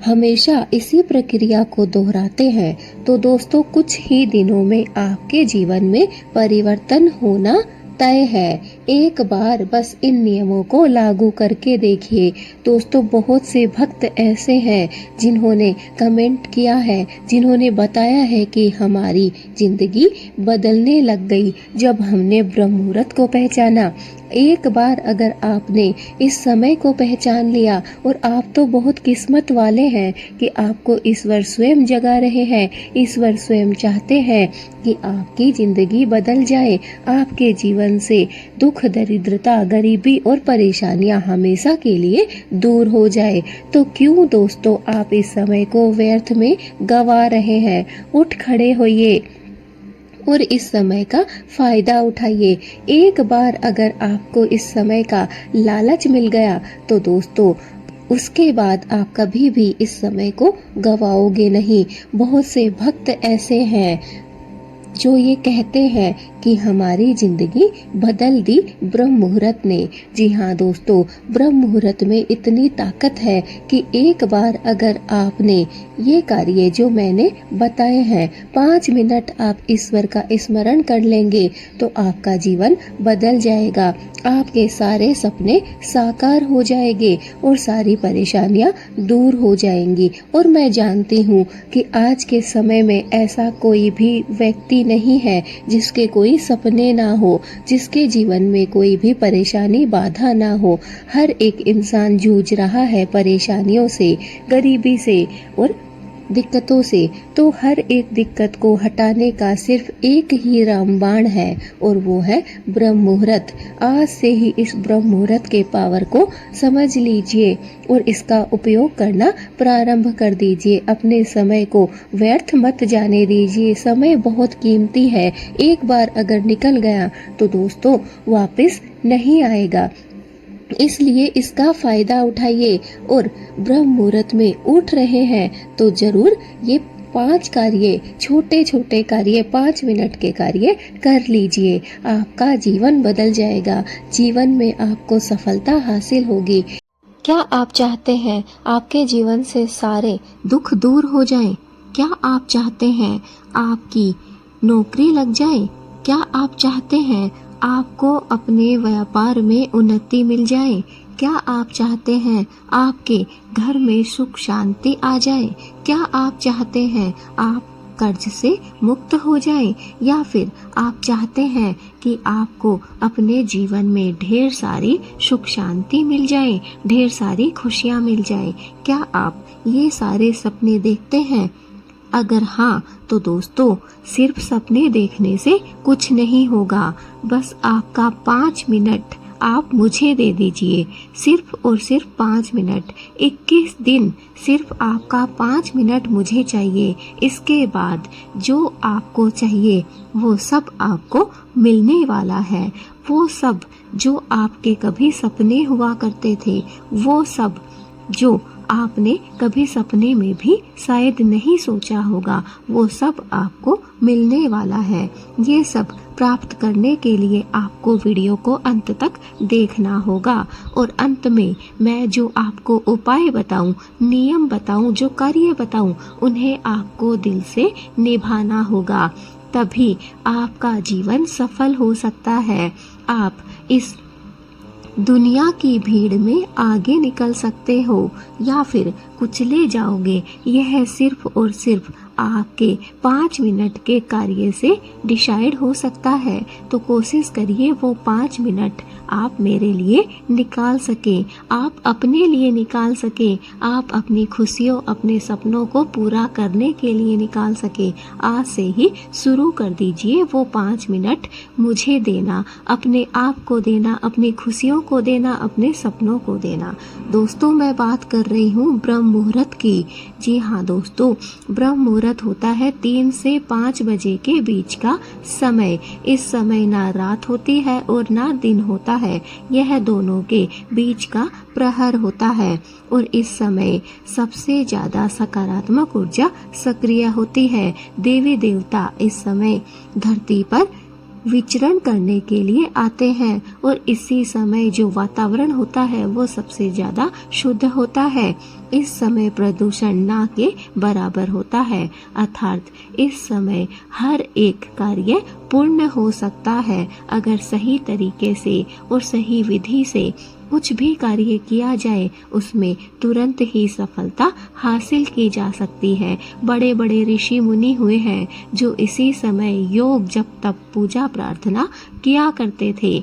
हमेशा इसी प्रक्रिया को दोहराते हैं, तो दोस्तों कुछ ही दिनों में आपके जीवन में परिवर्तन होना तय है। एक बार बस इन नियमों को लागू करके देखिए। दोस्तों बहुत से भक्त ऐसे हैं जिन्होंने कमेंट किया है, जिन्होंने बताया है कि हमारी जिंदगी बदलने लग गई जब हमने ब्रह्म मुहूर्त को पहचाना। एक बार अगर आपने इस समय को पहचान लिया, और आप तो बहुत किस्मत वाले हैं कि आपको ईश्वर स्वयं जगा रहे हैं। ईश्वर स्वयं चाहते हैं कि आपकी जिंदगी बदल जाए, आपके जीवन से दुख, दरिद्रता, गरीबी और परेशानियां हमेशा के लिए दूर हो जाए। तो क्यों दोस्तों आप इस समय को व्यर्थ में गवा रहे हैं? उठ खड़े होइए और इस समय का फायदा उठाइए। एक बार अगर आपको इस समय का लालच मिल गया तो दोस्तों उसके बाद आप कभी भी इस समय को गवाओगे नहीं। बहुत से भक्त ऐसे हैं जो ये कहते हैं कि हमारी जिंदगी बदल दी ब्रह्म मुहूर्त ने। जी हाँ दोस्तों, ब्रह्म मुहूर्त में इतनी ताकत है कि एक बार अगर आपने ये कार्य जो मैंने बताए हैं, 5 मिनट आप ईश्वर का स्मरण कर लेंगे तो आपका जीवन बदल जाएगा। आपके सारे सपने साकार हो जाएंगे और सारी परेशानियां दूर हो जाएंगी। और मैं जानती हूँ कि आज के समय में ऐसा कोई भी व्यक्ति नहीं है जिसके कोई सपने ना हो, जिसके जीवन में कोई भी परेशानी, बाधा ना हो। हर एक इंसान जूझ रहा है परेशानियों से, गरीबी से और दिक्कतों से। तो हर एक दिक्कत को हटाने का सिर्फ एक ही रामबाण है और वो है ब्रह्म मुहूर्त। आज से ही इस ब्रह्म मुहूर्त के पावर को समझ लीजिए और इसका उपयोग करना प्रारंभ कर दीजिए। अपने समय को व्यर्थ मत जाने दीजिए। समय बहुत कीमती है, एक बार अगर निकल गया तो दोस्तों वापस नहीं आएगा। इसलिए इसका फायदा उठाइए और ब्रह्म मुहूर्त में उठ रहे हैं तो जरूर ये 5 कार्य, छोटे छोटे कार्य, 5 मिनट के कार्य कर लीजिए। आपका जीवन बदल जाएगा, जीवन में आपको सफलता हासिल होगी। क्या आप चाहते हैं आपके जीवन से सारे दुख दूर हो जाएं? क्या आप चाहते हैं आपकी नौकरी लग जाए? क्या आप चाहते हैं आपको अपने व्यापार में उन्नति मिल जाए? क्या आप चाहते हैं आपके घर में सुख शांति आ जाए? क्या आप चाहते हैं आप कर्ज से मुक्त हो जाएं, या फिर आप चाहते हैं कि आपको अपने जीवन में ढेर सारी सुख शांति मिल जाए, ढेर सारी खुशियां मिल जाए। क्या आप ये सारे सपने देखते हैं? अगर हाँ, तो दोस्तों सिर्फ सपने देखने से कुछ नहीं होगा। बस आपका 5 मिनट आप मुझे दे दीजिए, सिर्फ और सिर्फ 5 मिनट, 21 दिन सिर्फ आपका 5 मिनट मुझे चाहिए। इसके बाद जो आपको चाहिए वो सब आपको मिलने वाला है। वो सब जो आपके कभी सपने हुआ करते थे, वो सब जो आपने कभी सपने में भी शायद नहीं सोचा होगा, वो सब आपको मिलने वाला है। ये सब प्राप्त करने के लिए आपको वीडियो को अंत तक देखना होगा, और अंत में मैं जो आपको उपाय बताऊं, नियम बताऊं, जो कार्य बताऊं, उन्हें आपको दिल से निभाना होगा। तभी आपका जीवन सफल हो सकता है। आप इस दुनिया की भीड़ में आगे निकल सकते हो या फिर कुचले जाओगे। यह सिर्फ और सिर्फ आपके 5 मिनट के कार्य से डिसाइड हो सकता है। तो कोशिश करिए वो 5 मिनट आप मेरे लिए निकाल सके, आप अपने लिए निकाल सके, आप अपनी खुशियों, अपने सपनों को पूरा करने के लिए निकाल सके। आज से ही शुरू कर दीजिए वो 5 मिनट मुझे देना, अपने आप को देना, अपनी खुशियों को देना, अपने सपनों को देना। दोस्तों मैं बात कर रही हूँ ब्रह्म मुहूर्त की। जी हाँ दोस्तों, ब्रह्म मुहूर्त होता है 3 से 5 बजे के बीच का समय। इस समय ना रात होती है और ना दिन होता है, यह दोनों के बीच का प्रहर होता है। और इस समय सबसे ज्यादा सकारात्मक ऊर्जा सक्रिय होती है। देवी देवता इस समय धरती पर विचरण करने के लिए आते हैं, और इसी समय जो वातावरण होता है वो सबसे ज्यादा शुद्ध होता है। इस समय प्रदूषण ना के बराबर होता है, अर्थात इस समय हर एक कार्य पूर्ण हो सकता है। अगर सही तरीके से और सही विधि से कुछ भी कार्य किया जाए, उसमें तुरंत ही सफलता हासिल की जा सकती है। बड़े बड़े ऋषि मुनि हुए हैं जो इसी समय योग, जप, तप, पूजा, प्रार्थना किया करते थे।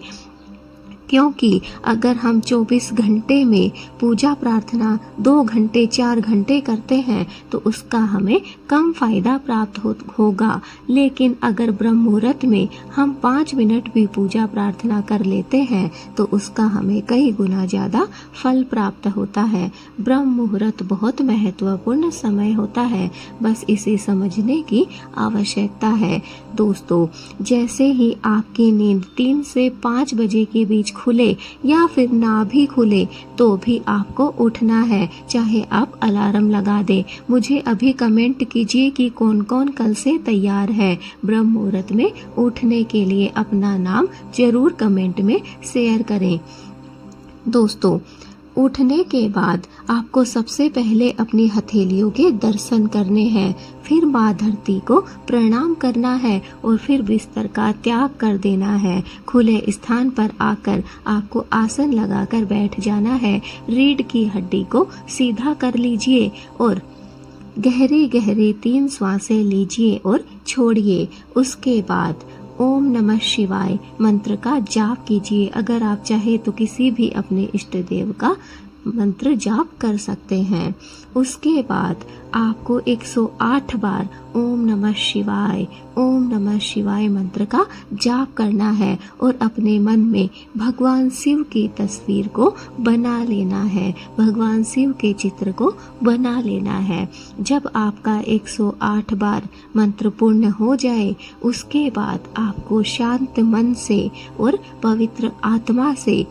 क्योंकि अगर हम 24 घंटे में पूजा प्रार्थना 2 घंटे 4 घंटे करते हैं तो उसका हमें कम फायदा प्राप्त होगा। लेकिन अगर ब्रह्म मुहूर्त में हम 5 मिनट भी पूजा प्रार्थना कर लेते हैं तो उसका हमें कई गुना ज्यादा फल प्राप्त होता है। ब्रह्म मुहूर्त बहुत महत्वपूर्ण समय होता है, बस इसे समझने की आवश्यकता है। दोस्तों जैसे ही आपकी नींद 3 से 5 बजे के बीच खुले या फिर ना भी खुले तो भी आपको उठना है, चाहे आप अलार्म लगा दे। मुझे अभी कमेंट कीजिए कि कौन कौन कल से तैयार है ब्रह्म मुहूर्त में उठने के लिए। अपना नाम जरूर कमेंट में शेयर करें। दोस्तों उठने के बाद आपको सबसे पहले अपनी हथेलियों के दर्शन करने हैं, फिर माँ धरती को प्रणाम करना है और फिर बिस्तर का त्याग कर देना है। खुले स्थान पर आकर आपको आसन लगाकर बैठ जाना है। रीढ़ की हड्डी को सीधा कर लीजिए और गहरी गहरी 3 श्वासें लीजिए और छोड़िए। उसके बाद ओम नमः शिवाय मंत्र का जाप कीजिए। अगर आप चाहे तो किसी भी अपने इष्ट देव का मंत्र जाप कर सकते हैं। उसके बाद आपको 108 बार ओम नमः शिवाय मंत्र का जाप करना है और अपने मन में भगवान शिव की तस्वीर को बना लेना है, भगवान शिव के चित्र को बना लेना है। जब आपका 108 बार मंत्र पूर्ण हो जाए उसके बाद आपको शांत मन से और पवित्र आत्मा से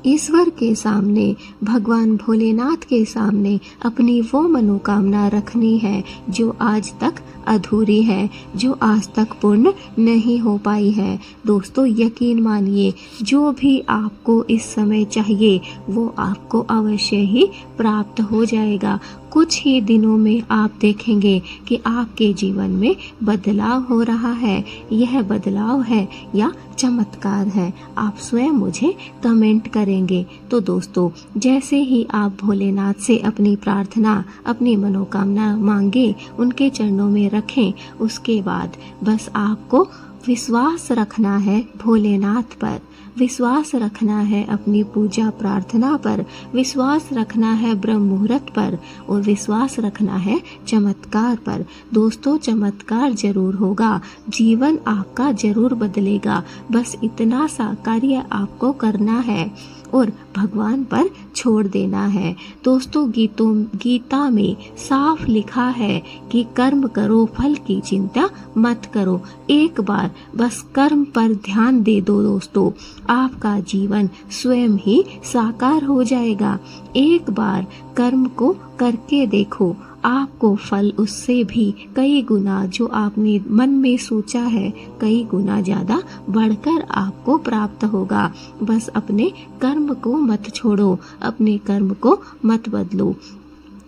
ईश्वर के सामने, भगवान भोलेनाथ के सामने अपनी वो मनोकामना रखनी है जो आज तक अधूरी है, जो आज तक पूर्ण नहीं हो पाई है। दोस्तों यकीन मानिए जो भी आपको इस समय चाहिए वो आपको अवश्य ही प्राप्त हो जाएगा। कुछ ही दिनों में आप देखेंगे कि आपके जीवन में बदलाव हो रहा है। यह बदलाव है या चमत्कार है, आप स्वयं मुझे कमेंट करेंगे। तो दोस्तों, जैसे ही आप भोलेनाथ से अपनी प्रार्थना, अपनी मनोकामना मांगे, उनके चरणों में रखें, उसके बाद बस आपको विश्वास रखना है भोलेनाथ पर, विश्वास रखना है अपनी पूजा प्रार्थना पर, विश्वास रखना है ब्रह्म मुहूर्त पर और विश्वास रखना है चमत्कार पर। दोस्तों, चमत्कार जरूर होगा, जीवन आपका जरूर बदलेगा। बस इतना सा कार्य आपको करना है और भगवान पर छोड़ देना है। दोस्तों, गीता में साफ लिखा है कि कर्म करो, फल की चिंता मत करो। एक बार बस कर्म पर ध्यान दे दो दोस्तों, आपका जीवन स्वयं ही साकार हो जाएगा। एक बार कर्म को करके देखो, आपको फल उससे भी कई गुना, जो आपने मन में सोचा है, कई गुना ज्यादा बढ़कर आपको प्राप्त होगा। बस अपने कर्म को मत छोड़ो, अपने कर्म को मत बदलो।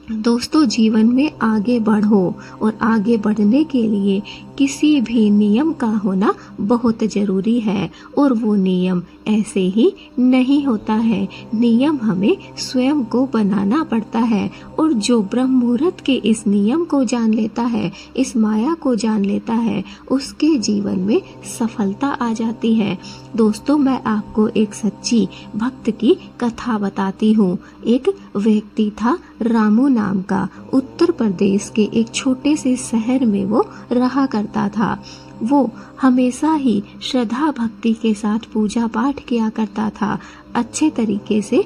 दोस्तों, जीवन में आगे बढ़ो और आगे बढ़ने के लिए किसी भी नियम का होना बहुत जरूरी है और वो नियम ऐसे ही नहीं होता है। नियम हमें स्वयं को बनाना पड़ता है और जो ब्रह्म मुहूर्त के इस नियम को जान लेता है, इस माया को जान लेता है, उसके जीवन में सफलता आ जाती है। दोस्तों, मैं आपको एक सच्ची भक्त की कथा बताती हूँ। एक व्यक्ति था रामू नाम का, उत्तर प्रदेश के एक छोटे से शहर में वो रहा करता था। वो हमेशा ही श्रद्धा भक्ति के साथ पूजा पाठ किया करता था, अच्छे तरीके से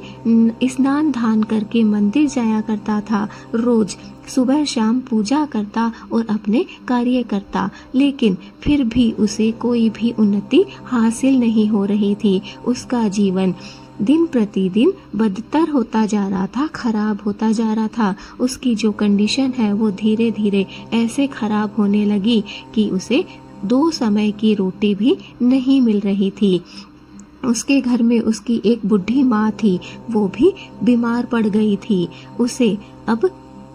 स्नान दान करके मंदिर जाया करता था, रोज सुबह शाम पूजा करता और अपने कार्य करता। लेकिन फिर भी उसे कोई भी उन्नति हासिल नहीं हो रही थी। उसका जीवन दिन प्रतिदिन बदतर होता जा रहा था, खराब होता जा रहा था। उसकी जो कंडीशन है वो धीरे धीरे ऐसे खराब होने लगी कि उसे 2 समय की रोटी भी नहीं मिल रही थी। उसके घर में उसकी एक बुढ़ी माँ थी, वो भी बीमार पड़ गई थी। उसे अब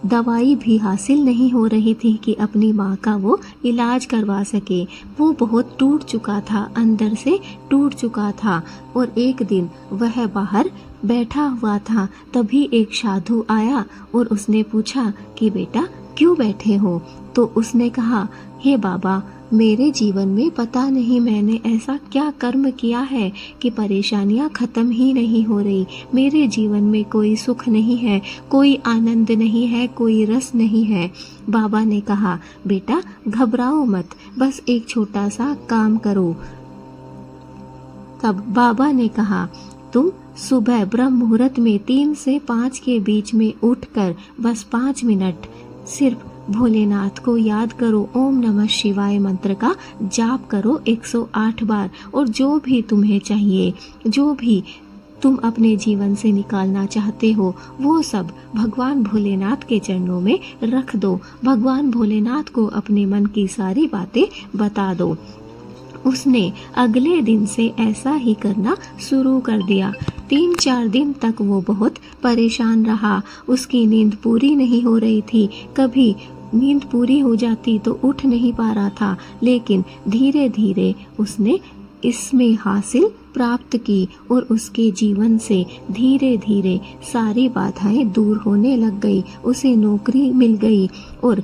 दवाई भी हासिल नहीं हो रही थी कि अपनी माँ का वो इलाज करवा सके। वो बहुत टूट चुका था, अंदर से टूट चुका था। और एक दिन वह बाहर बैठा हुआ था, तभी एक साधु आया और उसने पूछा कि बेटा क्यों बैठे हो? तो उसने कहा, हे बाबा, मेरे जीवन में पता नहीं मैंने ऐसा क्या कर्म किया है कि परेशानियां खत्म ही नहीं हो रही। मेरे जीवन में कोई सुख नहीं है, कोई आनंद नहीं है, कोई रस नहीं है। बाबा ने कहा, बेटा घबराओ मत, बस एक छोटा सा काम करो। तब बाबा ने कहा, तुम सुबह ब्रह्म मुहूर्त में 3 से 5 के बीच में उठकर बस 5 मिनट सिर्फ भोलेनाथ को याद करो, ओम नमः शिवाय मंत्र का जाप करो 108 बार। और जो भी तुम्हें चाहिए, जो भी तुम अपने जीवन से निकालना चाहते हो, वो सब भगवान भोलेनाथ के चरणों में रख दो। भगवान भोलेनाथ को अपने मन की सारी बातें बता दो। उसने अगले दिन से ऐसा ही करना शुरू कर दिया। 3-4 दिन तक वो बहुत परेशान रहा। उसकी नींद पूरी नहीं हो रही थी, कभी नींद पूरी हो जाती तो उठ नहीं पा रहा था। लेकिन धीरे धीरे उसने इसमें हासिल प्राप्त की और उसके जीवन से धीरे धीरे सारी बाधाएं दूर होने लग गई। उसे नौकरी मिल गई और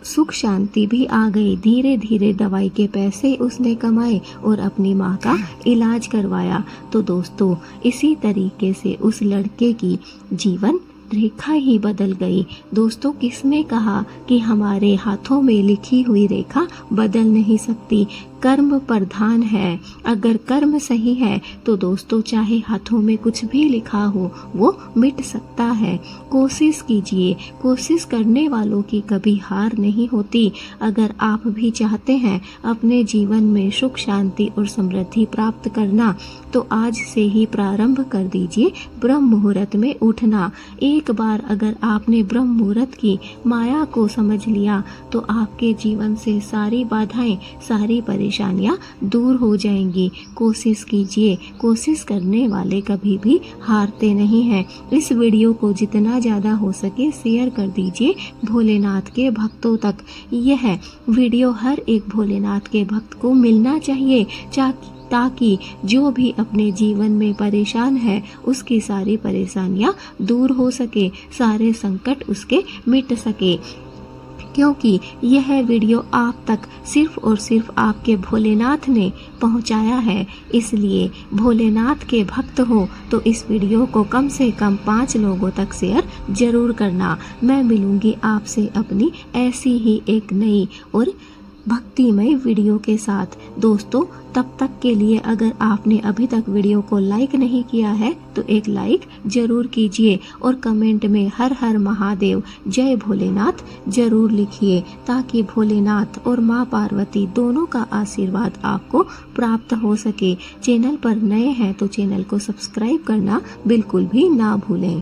सुख शांति भी आ गई। धीरे धीरे दवाई के पैसे उसने कमाए और अपनी माँ का इलाज करवाया। तो दोस्तों, इसी तरीके से उस लड़के की जीवन रेखा ही बदल गई। दोस्तों, किसने कहा कि हमारे हाथों में लिखी हुई रेखा बदल नहीं सकती? कर्म प्रधान है। अगर कर्म सही है तो दोस्तों, चाहे हाथों में कुछ भी लिखा हो वो मिट सकता है। कोशिश कीजिए, कोशिश करने वालों की कभी हार नहीं होती। अगर आप भी चाहते हैं अपने जीवन में सुख शांति और समृद्धि प्राप्त करना, तो आज से ही प्रारंभ कर दीजिए ब्रह्म मुहूर्त में उठना। एक बार अगर आपने ब्रह्म मुहूर्त की माया को समझ लिया तो आपके जीवन से सारी बाधाएं, सारी परेशानियां परेशानियां दूर हो जाएंगी। कोशिश कीजिए, कोशिश करने वाले कभी भी हारते नहीं हैं। इस वीडियो को जितना ज़्यादा हो सके शेयर कर दीजिए भोलेनाथ के भक्तों तक। यह वीडियो हर एक भोलेनाथ के भक्त को मिलना चाहिए, ताकि जो भी अपने जीवन में परेशान है उसकी सारी परेशानियां दूर हो सके, सारे संकट उसके मिट सके। क्योंकि यह वीडियो आप तक सिर्फ और सिर्फ आपके भोलेनाथ ने पहुंचाया है, इसलिए भोलेनाथ के भक्त हो तो इस वीडियो को कम से कम 5 लोगों तक शेयर जरूर करना। मैं मिलूंगी आपसे अपनी ऐसी ही एक नई और भक्तिमय वीडियो के साथ। दोस्तों, तब तक के लिए अगर आपने अभी तक वीडियो को लाइक नहीं किया है तो एक लाइक जरूर कीजिए और कमेंट में हर हर महादेव जय भोलेनाथ जरूर लिखिए, ताकि भोलेनाथ और माँ पार्वती दोनों का आशीर्वाद आपको प्राप्त हो सके। चैनल पर नए हैं तो चैनल को सब्सक्राइब करना बिल्कुल भी ना भूलें।